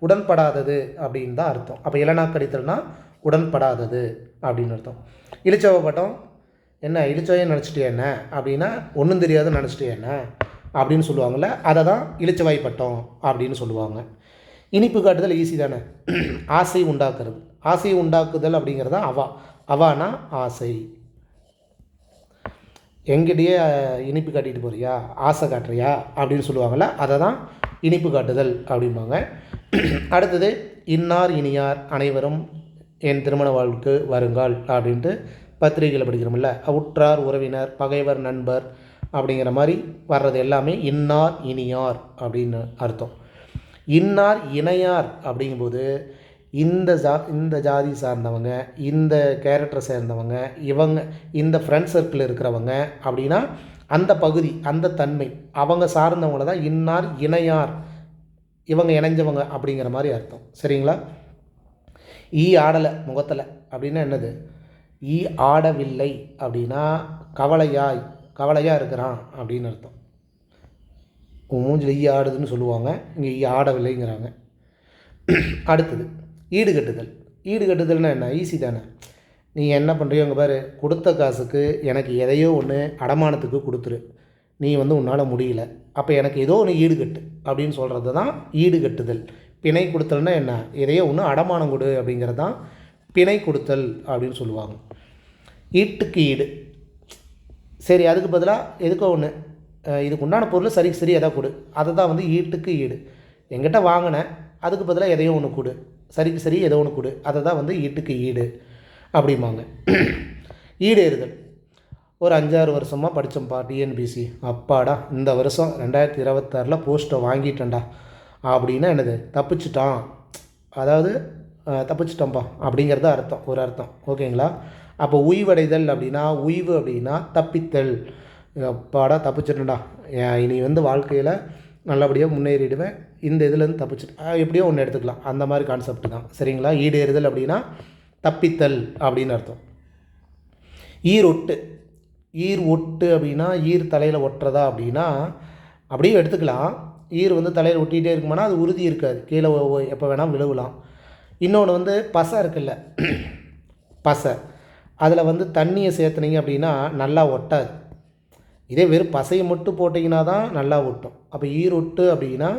உடன்படாதது அப்படின்னு தான் அர்த்தம். அப்போ இளநாக்கு கடித்தல்னா உடன்படாதது அப்படின்னு அர்த்தம். இளிச்சவ பட்டம் என்ன, இளிச்சவையை நினச்சிட்டியா என்ன அப்படின்னா ஒன்றும் தெரியாதுன்னு நினச்சிட்டியா என்ன அப்படின்னு சொல்லுவாங்கள்ல, அதை தான் இளிச்சவாய் பட்டம் அப்படின்னு சொல்லுவாங்க. இனிப்பு காட்டுதல் ஈஸி தானே. ஆசை உண்டாக்குறது, ஆசை உண்டாக்குதல் அப்படிங்கிறது தான் அவானா ஆசை. எங்கிட்டயே இனிப்பு காட்டிட்டு போறியா, ஆசை காட்டுறியா அப்படின்னு சொல்லுவாங்கள்ல, அதை தான் இனிப்பு காட்டுதல் அப்படிம்பாங்க. அடுத்தது இன்னார் இனியார் அனைவரும் என் திருமண வாழ்வுக்கு வருங்கால் அப்படின்ட்டு பத்திரிகையில் படிக்கிறோம்ல, உற்றார் உறவினர் பகைவர் நண்பர் அப்படிங்கிற மாதிரி வர்றது எல்லாமே இன்னார் இனியார் அப்படின்னு அர்த்தம். இன்னார் இணையார் அப்படிங்கும்போது இந்த ஜாதி சார்ந்தவங்க, இந்த கேரக்டரை சேர்ந்தவங்க, இவங்க இந்த ஃப்ரெண்ட் சர்க்கிள் இருக்கிறவங்க அப்படின்னா அந்த பகுதி அந்த தன்மை அவங்க சார்ந்தவங்கள தான் இன்னார் இணையார், இவங்க இணைஞ்சவங்க அப்படிங்கிற மாதிரி அர்த்தம். சரிங்களா? ஈ ஆடலை முகத்தில் அப்படின்னா என்னது, ஈ ஆடவில்லை அப்படின்னா கவலையாக இருக்கிறான் அப்படின்னு அர்த்தம். மூஞ்சில் ஈ ஆடுதுன்னு சொல்லுவாங்க, இங்கே ஈ ஆடவில்லைங்கிறாங்க. அடுத்தது ஈடுகட்டுதல்னா என்ன, ஈஸி தானே. நீ என்ன பண்ணுறியோ அங்கே பாரு, கொடுத்த காசுக்கு எனக்கு எதையோ ஒன்று அடமானத்துக்கு கொடுத்துரு, நீ வந்து உன்னால் முடியல, அப்போ எனக்கு ஏதோ ஒன்று ஈடுகட்டு அப்படின்னு சொல்கிறது தான் ஈடுகட்டுதல். பிணை கொடுத்தல்னா என்ன, எதையோ ஒன்று அடமானம் கொடு அப்படிங்கிறது தான் பிணை கொடுத்தல் அப்படின்னு சொல்லுவாங்க. ஈட்டுக்கு ஈடு, சரி அதுக்கு பதிலாக எதுக்கோ ஒன்று இதுக்கு உண்டான பொருள் சரி எதாவது கொடு, அதை தான் வந்து ஈட்டுக்கு ஈடு. எங்கிட்ட வாங்கினேன், அதுக்கு பதிலாக எதையோ ஒன்று கொடு, சரி ஏதோ ஒன்று கொடு, அதை தான் வந்து ஈட்டுக்கு ஈடு அப்படிம்பாங்க. ஈடேறுதல், ஒரு 5-6 வருஷமாக படித்தோம்ப்பா டிஎன்பிசி, அப்பாடா இந்த வருஷம் 2026 போஸ்ட்டை வாங்கிட்டேன்டா அப்படின்னா என்னது, தப்பிச்சிட்டான், அதாவது தப்பிச்சிட்டோம்ப்பா அப்படிங்கிறது அர்த்தம், ஒரு அர்த்தம். ஓகேங்களா? அப்போ உய்வடைதல் அப்படின்னா, உய்வு அப்படின்னா தப்பித்தல், அப்பாடா தப்பிச்சிட்டேன்டா, இனி வந்து வாழ்க்கையில் நல்லபடியாக முன்னேறிடுவேன், இந்த இதுலேருந்து தப்பிச்சிட்டு எப்படியோ ஒன்று எடுத்துக்கலாம், அந்த மாதிரி கான்செப்ட் தான். சரிங்களா? ஈடேறுதல் அப்படின்னா தப்பித்தல் அப்படின்னு அர்த்தம். ஈர் ஒட்டு அப்படின்னா ஈர் தலையில் ஒட்டுறதா அப்படின்னா அப்படியே எடுத்துக்கலாம். ஈர் வந்து தலையில் ஒட்டிகிட்டே இருக்குமானா அது உறுதி இருக்காது, கீழே எப்போ வேணால் விழுவலாம். இன்னொன்று வந்து பசை இருக்குல்ல, பசை, அதில் வந்து தண்ணியை சேர்த்துனீங்க அப்படின்னா நல்லா ஒட்டாது. இதே வெறும் பசையை மட்டும் போட்டிங்கன்னா தான் நல்லா ஒட்டும். அப்போ ஈரொட்டு அப்படின்னா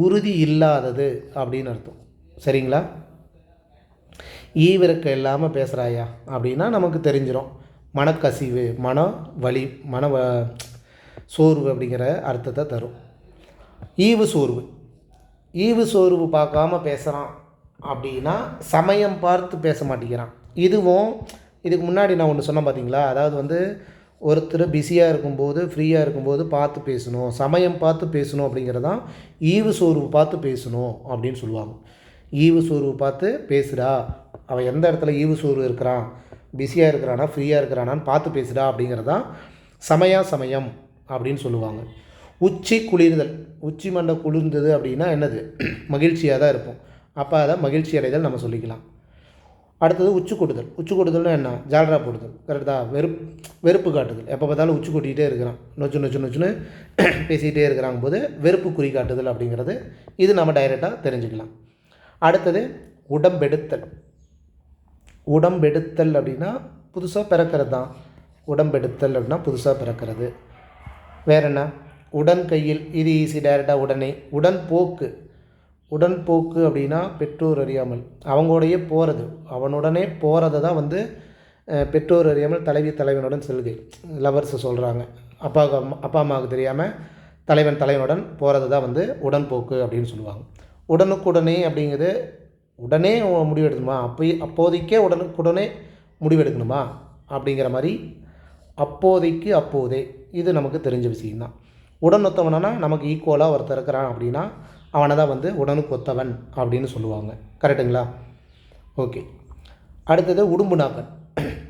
உறுதி இல்லாதது அப்படின்னு அர்த்தம். சரிங்களா? ஈவிரக்க இல்லாமல் பேசுகிறாயா அப்படின்னா நமக்கு தெரிஞ்சிடும் மனக்கசிவு, சோர்வு அப்படிங்கிற அர்த்தத்தை தரும். ஈவு சோர்வு பார்க்காம பேசுகிறான் அப்படின்னா சமயம் பார்த்து பேச மாட்டேங்கிறான். இதுக்கு முன்னாடி நான் ஒன்று சொன்னேன் பார்த்தீங்களா, அதாவது வந்து ஒருத்தர் பிஸியாக இருக்கும்போது ஃப்ரீயாக இருக்கும்போது பார்த்து பேசணும், சமயம் பார்த்து பேசணும் அப்படிங்கிறதான் ஈவு சோர்வு பார்த்து பேசணும் அப்படின்னு சொல்லுவாங்க. ஈவு சோர்வு பார்த்து பேசுடா, அவன் எந்த இடத்துல ஈவு சோர்வு இருக்கிறான், பிஸியாக இருக்கிறானா ஃப்ரீயாக இருக்கிறானான்னு பார்த்து பேசுடா அப்படிங்கிறதான் சமயம் அப்படின்னு சொல்லுவாங்க. உச்சி குளிர்தல், உச்சி மண்டை குளிர்ந்தது அப்படின்னா என்னது, மகிழ்ச்சியாக தான் இருப்போம், அப்போ அதை மகிழ்ச்சி அடைதல் நம்ம சொல்லிக்கலாம். அடுத்தது உச்சி கொட்டுதல்னா என்ன, ஜாலரா போடுதல், கரெக்டாக வெறுப்பு காட்டுதல், எப்போ பார்த்தாலும் உச்சி கொட்டிகிட்டே இருக்கிறான், நொச்சுன்னு பேசிகிட்டே இருக்கிறாங்க போது வெறுப்பு குறி காட்டுதல் அப்படிங்கிறது இது நம்ம டைரெக்டாக தெரிஞ்சுக்கலாம். அடுத்தது உடம்பெடுத்தல் அப்படின்னா புதுசாக பிறக்கிறது தான். உடம்பெடுத்தல் அப்படின்னா புதுசாக பிறக்கிறது. வேறு என்ன, உடன் கையில், இது ஈஸி, டைரெக்டாக உடனே. உடன்போக்கு அப்படின்னா பெற்றோர் அறியாமல், அவங்களோடையே போகிறது, அவனுடனே போகிறத தான் வந்து பெற்றோர் அறியாமல் தலைவனுடன் செல்கை, லவர்ஸை சொல்கிறாங்க. அப்பா அம்மாவுக்கு தெரியாமல் தலைவனுடன் போகிறது தான் வந்து உடன்போக்கு அப்படின்னு சொல்லுவாங்க. உடனுக்குடனே அப்படிங்கிறது உடனே முடிவெடுக்கணுமா, அப்போதைக்கே உடனுக்குடனே முடிவெடுக்கணுமா அப்படிங்கிற மாதிரி அப்போதே, இது நமக்கு தெரிஞ்ச விஷயந்தான். உடனொத்தவனா நமக்கு ஈக்குவலாக ஒருத்தர் இருக்கிறான் அப்படின்னா அவனை தான் வந்து உடனுக்கு ஒத்தவன் அப்படின்னு சொல்லுவாங்க. கரெக்டுங்களா? ஓகே. அடுத்தது உடும்பு நாக்கன்.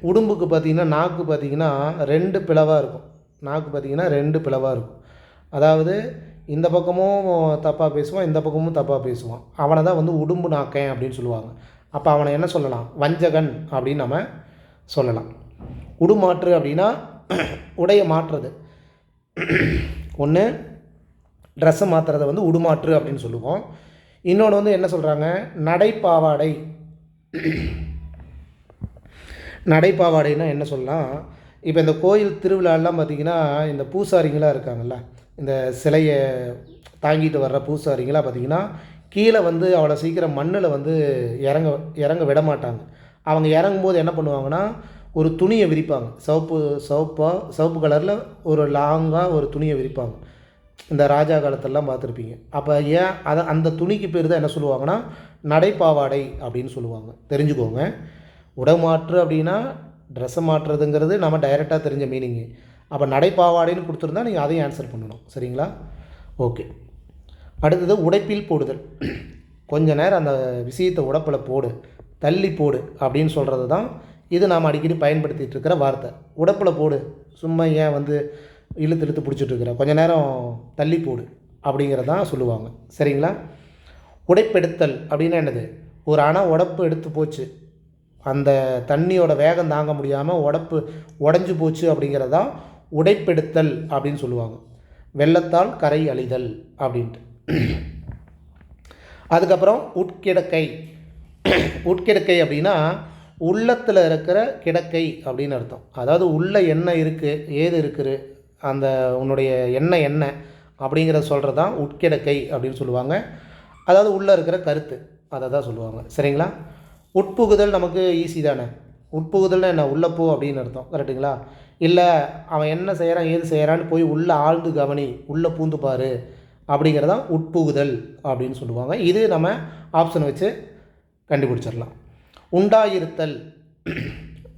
உடும்புக்கு பார்த்திங்கன்னா நாக்கு பார்த்திங்கன்னா 2 பிளவாக இருக்கும். நாக்கு பார்த்திங்கன்னா 2 பிளவாக இருக்கும். அதாவது இந்த பக்கமும் தப்பாக பேசுவான், இந்த பக்கமும் தப்பாக பேசுவான். அவனை தான் வந்து உடும்பு நாக்கன் அப்படின்னு சொல்லுவாங்க. அப்போ அவனை என்ன சொல்லலாம்? வஞ்சகன் அப்படின்னு நம்ம சொல்லலாம். உடுமாற்று அப்படின்னா உடைய மாற்றுறது. ஒன்று ட்ரெஸ்ஸை மாற்றுறத வந்து உடுமாற்று அப்படின்னு சொல்லுவோம். இன்னொன்று வந்து என்ன சொல்கிறாங்க? நடைப்பாவாடை. நடைப்பாவாடைன்னா என்ன சொல்லலாம்? இப்போ இந்த கோயில் திருவிழாலாம் பார்த்திங்கன்னா இந்த பூசாரிங்களாக இருக்காங்கள்ல, இந்த சிலையை தாங்கிட்டு வர்ற பூசாரிங்களாக பார்த்திங்கன்னா கீழே வந்து அவ்வளோ சீக்கிரம் மண்ணில் வந்து இறங்க விட மாட்டாங்க. அவங்க இறங்கும்போது என்ன பண்ணுவாங்கன்னா, ஒரு துணியை விரிப்பாங்க. சிவப்பு கலரில் ஒரு லாங்காக ஒரு துணியை விரிப்பாங்க. இந்த ராஜா காலத்திலலாம் பார்த்துருப்பீங்க. அப்போ ஏன் அந்த துணிக்கு பேர் தான் என்ன சொல்லுவாங்கன்னா நடைப்பாவாடை அப்படின்னு சொல்லுவாங்க. தெரிஞ்சுக்கோங்க. உடைமாற்று அப்படின்னா ட்ரெஸ்ஸை மாற்றுறதுங்கிறது நம்ம டைரெக்டாக தெரிஞ்ச மீனிங்கு. அப்போ நடைப்பாவாடைன்னு கொடுத்துருந்தா நீங்கள் அதையும் ஆன்சர் பண்ணணும். சரிங்களா? ஓகே. அடுத்தது உடைப்பில் போடுதல். கொஞ்ச நேரம் அந்த விஷயத்தை உடப்பில் போடு, தள்ளி போடு அப்படின்னு சொல்கிறது தான் இது நாம் அடிக்கடி பயன்படுத்திகிட்டு இருக்கிற வார்த்தை. உடப்பில் போடு, சும்மா ஏன் வந்து இழுத்து பிடிச்சிட்ருக்குற, கொஞ்ச நேரம் தள்ளி போடு அப்படிங்கிறது தான் சொல்லுவாங்க. சரிங்களா? உடைப்பெடுத்தல் அப்படின்னா என்னது? ஒரு அணை உடப்பு எடுத்து போச்சு, அந்த தண்ணியோட வேகம் தாங்க முடியாமல் உடஞ்சி போச்சு அப்படிங்கிறது தான் உடைப்பெடுத்தல் அப்படின்னு சொல்லுவாங்க. வெள்ளத்தால் கரை அழிதல் அப்படின்ட்டு. அதுக்கப்புறம் உட்கிடக்கை. உட்கிடக்கை அப்படின்னா உள்ளத்தில் இருக்கிற கிடக்கை அப்படின்னு அர்த்தம். அதாவது உள்ள என்ன இருக்குது, ஏது இருக்குது, அந்த உன்னுடைய எண்ணம் என்ன அப்படிங்கிறத சொல்கிறது தான் உட்கிடக்கை அப்படின்னு சொல்லுவாங்க. அதாவது உள்ளே இருக்கிற கருத்து, அதை தான் சொல்லுவாங்க. சரிங்களா? உட்புகுதல் நமக்கு ஈஸி தானே. உட்புகுதல்னா என்ன? உள்ளே போ அப்படின்னு அர்த்தம். கரெக்டுங்களா? இல்லை அவன் என்ன செய்கிறான் ஏது செய்கிறான்னு போய் உள்ளே ஆழ்ந்து கவனி, உள்ளே பூந்து பாரு அப்படிங்கிறதான் உட்புகுதல் அப்படின்னு சொல்லுவாங்க. இது நம்ம ஆப்ஷனை வச்சு கண்டுபிடிச்சிடலாம். உண்டாயிருத்தல்,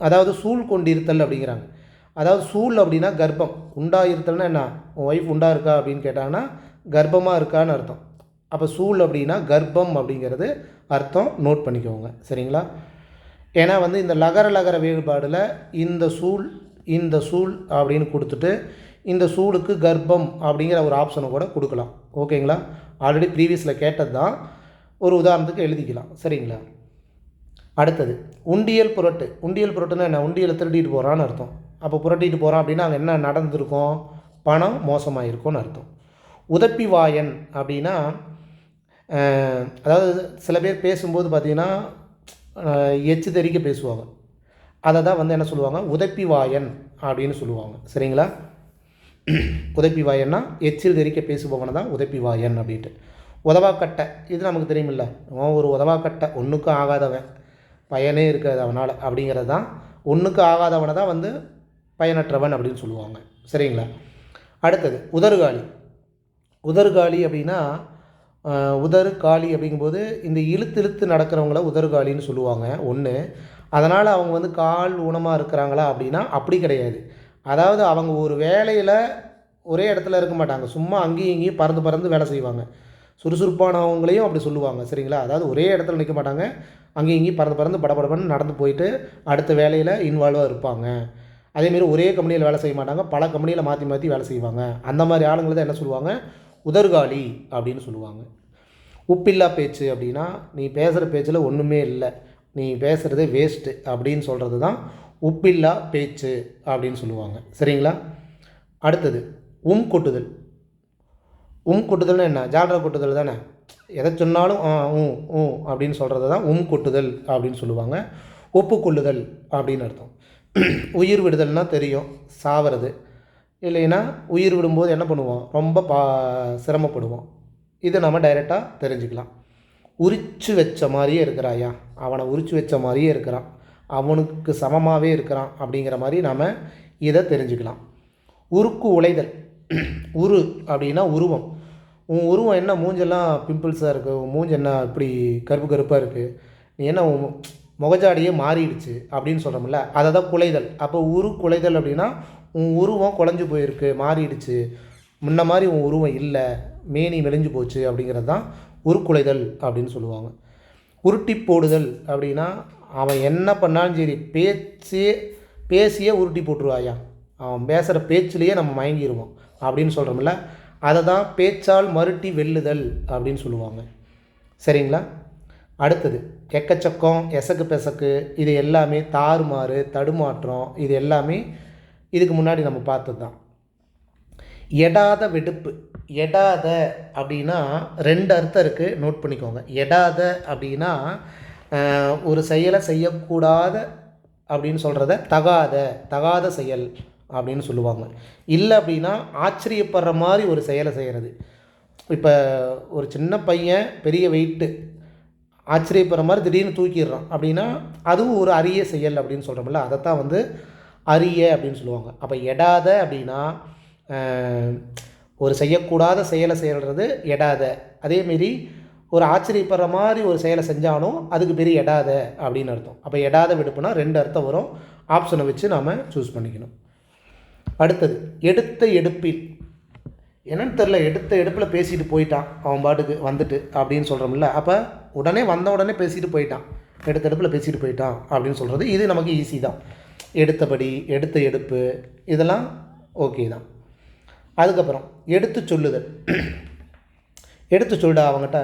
அதாவது சூழ் கொண்டிருத்தல் அப்படிங்கிறாங்க. அதாவது சூழ் அப்படின்னா கர்ப்பம். உண்டாயிருத்தல்னா என்ன? உன் ஒய்ஃப் உண்டா இருக்கா அப்படின்னு கேட்டாங்கன்னா கர்ப்பமாக இருக்கான்னு அர்த்தம். அப்போ சூழ் அப்படின்னா கர்ப்பம் அப்படிங்கிறது அர்த்தம். நோட் பண்ணிக்கோங்க. சரிங்களா? ஏன்னா வந்து இந்த லகர வேறுபாடில் இந்த சூழ் அப்படின்னு கொடுத்துட்டு இந்த சூளுக்கு கர்ப்பம் அப்படிங்கிற ஒரு ஆப்ஷனை கூட கொடுக்கலாம். ஓகேங்களா? ஆல்ரெடி ப்ரீவியஸில் கேட்டது தான், ஒரு உதாரணத்துக்கு எழுதிக்கலாம். சரிங்களா? அடுத்தது உண்டியல் புரட்டு. உண்டியல் புரட்டுன்னா என்ன? உண்டியலை திருடிட்டு போகிறான்னு அர்த்தம். அப்போ புரட்டிட்டு போகிறான் அப்படின்னா அங்கே என்ன நடந்திருக்கும்? பணம் மோசமாக இருக்கும்னு அர்த்தம். உதப்பி வாயன் அப்படின்னா அதாவது சில பேர் பேசும்போது பார்த்திங்கன்னா எச்சு தெரிக்க பேசுவாங்க. அதை தான் வந்து என்ன சொல்லுவாங்க? உதப்பி வாயன் அப்படின்னு சொல்லுவாங்க. சரிங்களா? உதப்பி வாயன்னா எச்சில் தெரிக்க பேசுபவனை தான் உதப்பி வாயன் அப்படின்ட்டு. உதவாக்கட்டை, இது நமக்கு தெரியுமில்ல, அவன் ஒரு உதவாக்கட்டை, ஒன்றுக்கும் ஆகாதவன், பயனே இருக்காது அவனால் அப்படிங்கிறது தான். ஒன்றுக்கும் ஆகாதவனை தான் வந்து பயனற்றவன் அப்படின்னு சொல்லுவாங்க. சரிங்களா? அடுத்தது உதறுகாலி. உதறுகாலி அப்படின்னா உதறு காலி அப்படிங்கும்போது இந்த இழுத்து நடக்கிறவங்கள உதறுகாலின்னு சொல்லுவாங்க. ஒன்று, அதனால் அவங்க வந்து கால் ஊனமாக இருக்கிறாங்களா அப்படின்னா அப்படி கிடையாது. அதாவது அவங்க ஒரு வேலையில் ஒரே இடத்துல இருக்க மாட்டாங்க, சும்மா அங்கேயும் இங்கேயும் பறந்து வேலை செய்வாங்க. சுறுசுறுப்பானவங்களையும் அப்படி சொல்லுவாங்க. சரிங்களா? அதாவது ஒரே இடத்துல நிற்க மாட்டாங்க, அங்கேயும் இங்கேயும் பறந்து படபடன்னு நடந்து போயிட்டு அடுத்த வேலையில் இன்வால்வாக இருப்பாங்க. அதேமாரி ஒரே கம்பெனியில் வேலை செய்ய மாட்டாங்க, பல கம்பெனியில் மாற்றி வேலை செய்வாங்க. அந்த மாதிரி ஆளுங்களை தான் என்ன சொல்லுவாங்க? உதறுகாலி அப்படின்னு சொல்லுவாங்க. உப்பில்லா பேச்சு அப்படின்னா நீ பேசுகிற பேச்சில் ஒன்றுமே இல்லை, நீ பேசுகிறதே வேஸ்ட்டு அப்படின்னு சொல்கிறது தான் உப்பில்லா பேச்சு அப்படின்னு சொல்லுவாங்க. சரிங்களா? அடுத்தது கொட்டுதல். கொட்டுதல்னா என்ன? ஜால்ரா கொட்டுதல் தானே. எதை சொன்னாலும் அப்படின்னு சொல்கிறது தான் கொட்டுதல் அப்படின்னு சொல்லுவாங்க. ஒப்புக்கொள்ளுதல் அப்படின்னு அர்த்தம். உயிர் விடுதல்னால் தெரியும், சாவறது. இல்லைன்னா உயிர் விடும்போது என்ன பண்ணுவோம்? ரொம்ப சிரமப்படுவோம். இதை நம்ம டைரெக்டாக தெரிஞ்சுக்கலாம். உரிச்சு வச்ச மாதிரியே இருக்கிறாயா, அவனை உரிச்சு வச்ச மாதிரியே இருக்கிறான், அவனுக்கு சமமாகவே இருக்கிறான் அப்படிங்கிற மாதிரி நாம் இதை தெரிஞ்சுக்கலாம். உருக்கு உழைதல். உரு அப்படின்னா உருவம். உன் உருவம் என்ன, மூஞ்செல்லாம் பிம்பிள்ஸாக இருக்குது, உன் மூஞ்சு என்ன இப்படி கருப்பாக இருக்குது, நீ என்ன முகஜாடியே மாறிடுச்சு அப்படின்னு சொல்கிறோம்ல, அதை தான் குலைதல். அப்போ குலைதல் அப்படின்னா உன் உருவம் குலைஞ்சு போயிருக்கு, மாறிடுச்சு, முன்ன மாதிரி உன் உருவம் இல்லை, மேனி மெலிஞ்சு போச்சு அப்படிங்கிறது தான் உருக்குலைதல் அப்படின்னு சொல்லுவாங்க. உருட்டி போடுதல் அப்படின்னா அவன் என்ன பண்ணாலும் சரி பேசியே உருட்டி போட்டுருவாயா, அவன் பேசுகிற பேச்சிலேயே நம்ம மயங்கிடுவோம் அப்படின்னு சொல்கிறோம்ல, அதை தான் பேச்சால் மருட்டி வெல்லுதல் அப்படின்னு சொல்லுவாங்க. சரிங்களா? அடுத்தது எக்கச்சக்கம், எசக்கு பெசக்கு, இது எல்லாமே தாறுமாறு, தடுமாற்றம், இது எல்லாமே இதுக்கு முன்னாடி நம்ம பார்த்தது தான். எடாத வெடுப்பு. எடாத அப்படின்னா 2 அர்த்தம் இருக்குது, நோட் பண்ணிக்கோங்க. எடாத அப்படின்னா ஒரு செயலை செய்யக்கூடாத அப்படின்னு சொல்கிறத தகாத செயல் அப்படின்னு சொல்லுவாங்க. இல்லை அப்படின்னா ஆச்சரியப்படுற மாதிரி ஒரு செயலை செய்கிறது. இப்போ ஒரு சின்ன பையன் பெரிய வெயிட்டு ஆச்சரியப்படுற மாதிரி திடீர்னு தூக்கிடுறான் அப்படின்னா அதுவும் ஒரு அரிய செயல் அப்படின்னு சொல்கிறோம்ல, அதைத்தான் வந்து அரிய அப்படின்னு சொல்லுவாங்க. அப்போ எடாத அப்படின்னா ஒரு செய்யக்கூடாத செயலை செய்கிறது எடாத. அதேமாரி ஒரு ஆச்சரியப்படுற மாதிரி ஒரு செயலை செஞ்சாலும் அதுக்கு பெரிய எடாத அப்படின்னு அர்த்தம். அப்போ எடாத வெடுப்புனா 2 அர்த்தம் வரும். ஆப்ஷனை வச்சு நாம் சூஸ் பண்ணிக்கணும். அடுத்தது எடுத்த எடுப்பில். என்னன்னு தெரில, எடுத்த எடுப்பில் பேசிட்டு போயிட்டான் அவன் பாட்டுக்கு வந்துட்டு அப்படின்னு சொல்கிறோம்ல, அப்போ உடனே வந்த உடனே பேசிட்டு போயிட்டான், எடுத்த எடுப்பில் பேசிட்டு போயிட்டான் அப்படின்னு சொல்கிறது இது நமக்கு ஈஸி தான். எடுத்தபடி, எடுத்த எடுப்பு, இதெல்லாம் ஓகே தான். அதுக்கப்புறம் எடுத்து சொல்லுதல். எடுத்து சொல்டா, அவங்ககிட்ட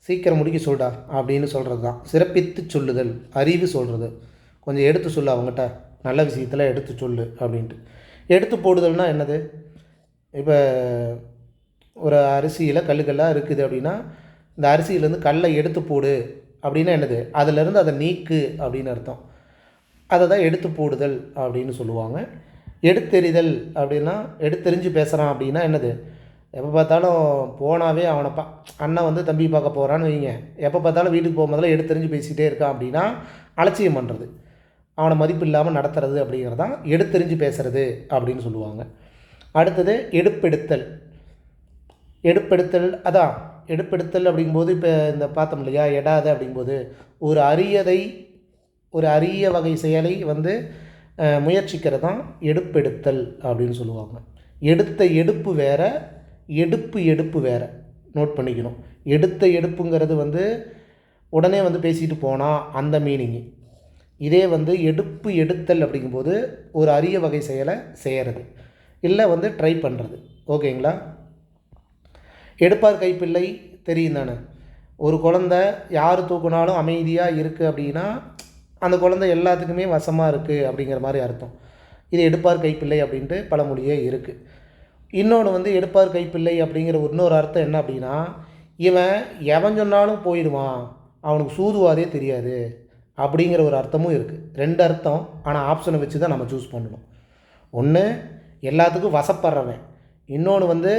சீக்கிரம் முடிக்க சொல்டா அப்படின்னு சொல்கிறது தான் சிறப்பித்து சொல்லுதல், அறிவு சொல்கிறது. கொஞ்சம் எடுத்து சொல்லு அவங்ககிட்ட, நல்ல விஷயத்தில் எடுத்து சொல்லு அப்படின்ட்டு. எடுத்து போடுதல்னால் என்னது? இப்போ ஒரு அரிசியில் கல்லுக்கல்லாக இருக்குது அப்படின்னா இந்த அரிசியிலேருந்து கல்லை எடுத்து போடு அப்படின்னா என்னது? அதிலேருந்து அதை நீக்கு அப்படின்னு அர்த்தம். அதை தான் எடுத்து போடுதல் அப்படின்னு சொல்லுவாங்க. எடுத்தெறிதல் அப்படின்னா எடுத்தெறிஞ்சு பேசுகிறான் அப்படின்னா என்னது? எப்போ பார்த்தாலும் போனாவே அவனை அண்ணன் வந்து தம்பி பார்க்க போகிறான்னு வைங்க, எப்போ பார்த்தாலும் வீட்டுக்கு போகும்போதெல்லாம் எடுத்தெறிஞ்சு பேசிக்கிட்டே இருக்கான் அப்படின்னா அலட்சியம் பண்ணுறது, அவனை மதிப்பு இல்லாமல் நடத்துறது அப்படிங்கிறது தான் எடுத்தெறிஞ்சு பேசுகிறது அப்படின்னு சொல்லுவாங்க. அடுத்தது எடுப்பெடுத்தல். எடுப்பெடுத்தல் அதான் எடுப்பெடுத்தல் அப்படிங்கும்போது இப்போ இந்த பார்த்தோம் இல்லையா, எடாத அப்படிங்கும்போது ஒரு அரிய வகை செயலை வந்து முயற்சிக்கிறது தான் எடுப்பெடுத்தல் அப்படின்னு சொல்லுவாங்க. எடுத்த எடுப்பு வேறு, எடுப்பு வேறு, நோட் பண்ணிக்கணும். எடுத்த எடுப்புங்கிறது வந்து உடனே வந்து பேசிட்டு போனால் அந்த மீனிங்கு. இதே வந்து எடுப்பு எடுத்தல் அப்படிங்கும்போது ஒரு அரிய வகை செயலை செய்கிறது, இல்லை வந்து ட்ரை பண்ணுறது. ஓகேங்களா? எடுப்பார் கைப்பிள்ளை தெரியும் தானே. ஒரு குழந்த யார் தூக்குனாலும் அமைதியாக இருக்குது அப்படின்னா அந்த குழந்தை எல்லாத்துக்குமே வசமாக இருக்குது அப்படிங்கிற மாதிரி அர்த்தம். இது எடுப்பார் கைப்பிள்ளை அப்படின்ட்டு பழமொழியே இருக்குது. இன்னொன்று வந்து எடுப்பார் கைப்பிள்ளை அப்படிங்கிற இன்னொரு அர்த்தம் என்ன அப்படின்னா, இவன் எவன் சொன்னாலும் போயிடுவான், அவனுக்கு சூதுவாதே தெரியாது அப்படிங்கிற ஒரு அர்த்தமும் இருக்குது. 2 அர்த்தம், ஆனால் ஆப்ஷனை வச்சு தான் நம்ம சூஸ் பண்ணணும். ஒன்று எல்லாத்துக்கும் வசப்படுறவன், இன்னொன்று வந்து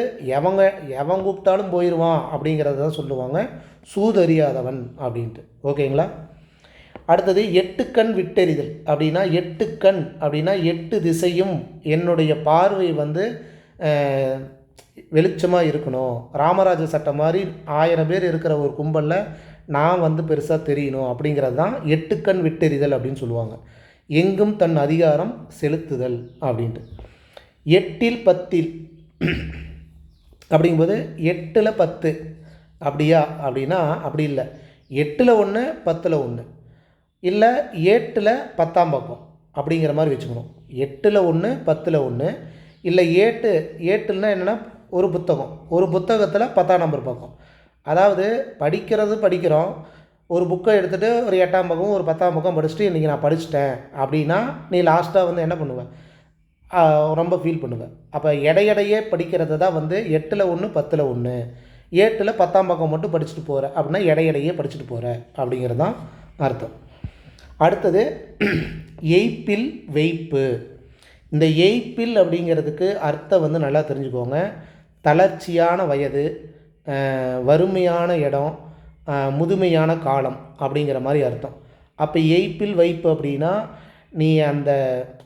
எவன் கூப்பிட்டாலும் போயிடுவான் அப்படிங்கிறத தான் சொல்லுவாங்க சூதறியாதவன் அப்படின்ட்டு. ஓகேங்களா? அடுத்தது 8 கண் விட்டெறிதல் அப்படின்னா 8 கண் அப்படின்னா 8 திசையும் என்னுடைய பார்வை வந்து வெளிச்சமாக இருக்கணும், ராமராஜ சட்டம் மாதிரி 1000 பேர் இருக்கிற ஒரு கும்பலில் நான் வந்து பெருசாக தெரியணும் அப்படிங்கிறது தான் 8 கண் விட்டெறிதல் அப்படின்னு சொல்லுவாங்க. எங்கும் தன் அதிகாரம் செலுத்துதல் அப்படின்ட்டு. 8ல் 10 அப்படிங்கும்போது 8ல் 10 அப்படியா அப்படின்னா அப்படி இல்லை, 8ல் 1 10ல் 1, இல்லை 8ல் 10ஆம் பக்கம் அப்படிங்கிற மாதிரி வச்சுக்கணும். 8ல் 1 10ல் 1, இல்லை 8ல்னா என்னென்னா ஒரு புத்தகத்தில் 10ஆம் நம்பர் பக்கம். அதாவது படிக்கிறோம், ஒரு புக்கை எடுத்துகிட்டு ஒரு 8ஆம் பக்கம் ஒரு 10ஆம் பக்கம் படிச்சுட்டு இன்றைக்கி நான் படிச்சுட்டேன் அப்படின்னா நீ லாஸ்ட்டாக வந்து என்ன பண்ணுவேன்? ரொம்ப ஃபீல் பண்ணுவேன். அப்போ இடையிடையே படிக்கிறது தான் வந்து 8ல் 1 10ல் 1, 8ல் 10ஆம் பக்கம் மட்டும் படிச்சுட்டு போகிற அப்படின்னா இடையிடையே படிச்சுட்டு போகிற அப்படிங்கிறது தான் அர்த்தம். அடுத்தது எய்ப்பில் வெய்ப்பு. இந்த எய்ப்பில் அப்படிங்கிறதுக்கு அர்த்தம் வந்து நல்லா தெரிஞ்சுக்கோங்க. தளர்ச்சியான வயது, வறுமையான இடம், முதுமையான காலம் அப்படிங்கிற மாதிரி அர்த்தம். அப்போ எய்ப்பில் வைப்பு அப்படின்னா நீ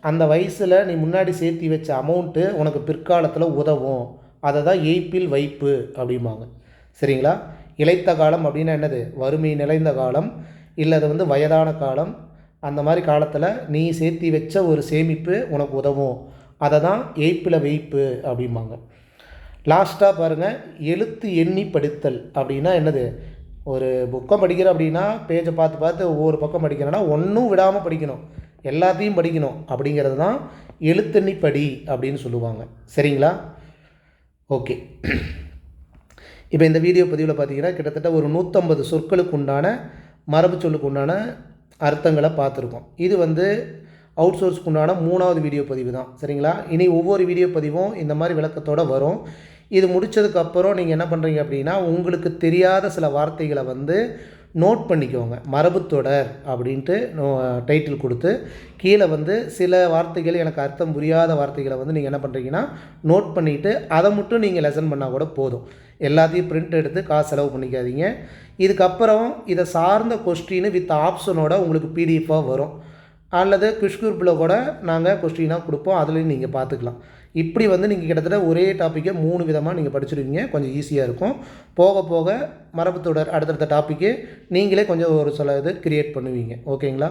அந்த வயசில் நீ முன்னாடி சேர்த்தி வச்ச அமௌண்ட்டு உனக்கு பிற்காலத்தில் உதவும், அதை தான் எய்ப்பில் வைப்பு அப்படிம்பாங்க. சரிங்களா? இளைத்த காலம் அப்படின்னா என்னது? வறுமை நிறைந்த காலம், இல்லை அது வந்து வயதான காலம், அந்த மாதிரி காலத்தில் நீ சேர்த்தி வச்ச ஒரு சேமிப்பு உனக்கு உதவும், அதை தான் எய்ப்பில் வைப்பு அப்படிம்பாங்க. லாஸ்ட்டாக பாருங்கள், எழுத்து எண்ணி படித்தல் அப்படின்னா என்னது? ஒரு புக்கம் படிக்கிற அப்படின்னா பேஜை பார்த்து ஒவ்வொரு பக்கம் படிக்கிறேன்னா ஒன்றும் விடாமல் படிக்கணும், எல்லாத்தையும் படிக்கணும் அப்படிங்கிறது தான் எழுத்தெண்ணிப்படி அப்படின்னு சொல்லுவாங்க. சரிங்களா? ஓகே. இப்போ இந்த வீடியோ பதிவில் பார்த்தீங்கன்னா கிட்டத்தட்ட ஒரு 150 சொற்களுக்கு உண்டான மரபு சொல்லுக்கு உண்டான அர்த்தங்களை பார்த்துருக்கோம். இது வந்து அவுட் சோர்ஸ்க்கு உண்டான 3வது வீடியோ பதிவு தான். சரிங்களா? இனி ஒவ்வொரு வீடியோ பதிவும் இந்த மாதிரி விளக்கத்தோடு வரும். இது முடித்ததுக்கப்புறம் நீங்கள் என்ன பண்ணுறீங்க அப்படின்னா, உங்களுக்கு தெரியாத சில வார்த்தைகளை வந்து நோட் பண்ணிக்கோங்க. மரபுத்தொடர் அப்படின்ட்டு டைட்டில் கொடுத்து கீழே வந்து சில வார்த்தைகள் எனக்கு அர்த்தம் புரியாத வார்த்தைகளை வந்து நீங்கள் என்ன பண்ணுறீங்கன்னா நோட் பண்ணிவிட்டு அதை மட்டும் நீங்கள் லெசன் பண்ணால் கூட போதும். எல்லாத்தையும் பிரிண்ட் எடுத்து காசு செலவு பண்ணிக்காதீங்க. இதுக்கப்புறம் இதை சார்ந்த கொஸ்டின் வித் ஆப்ஷனோட உங்களுக்கு பிடிஎஃபாக வரும். அல்லது குவிஸ் குரூப்பில் கூட நாங்கள் கொஸ்டினாக கொடுப்போம். அதுலேயும் நீங்கள் பார்த்துக்கலாம். இப்படி வந்து நீங்கள் கிட்டத்தட்ட ஒரே டாப்பிக்கை 3 விதமாக நீங்கள் படிச்சிருவீங்க. கொஞ்சம் ஈஸியாக இருக்கும். போக போக மரபுத்தொடர் அடுத்தடுத்த டாப்பிக்கு நீங்களே கொஞ்சம் ஒரு சில இது கிரியேட் பண்ணுவீங்க. ஓகேங்களா?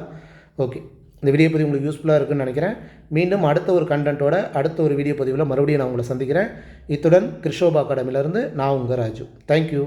ஓகே. இந்த வீடியோ பதிவு உங்களுக்கு யூஸ்ஃபுல்லாக இருக்குன்னு நினைக்கிறேன். மீண்டும் அடுத்த ஒரு கண்டென்ட்டோட அடுத்த ஒரு வீடியோ பதிவில் மறுபடியும் நான் உங்களை சந்திக்கிறேன். இத்துடன் கிருஷோபா அகாடமியிலேருந்து நான் உங்கள் ராஜு. தேங்க்யூ.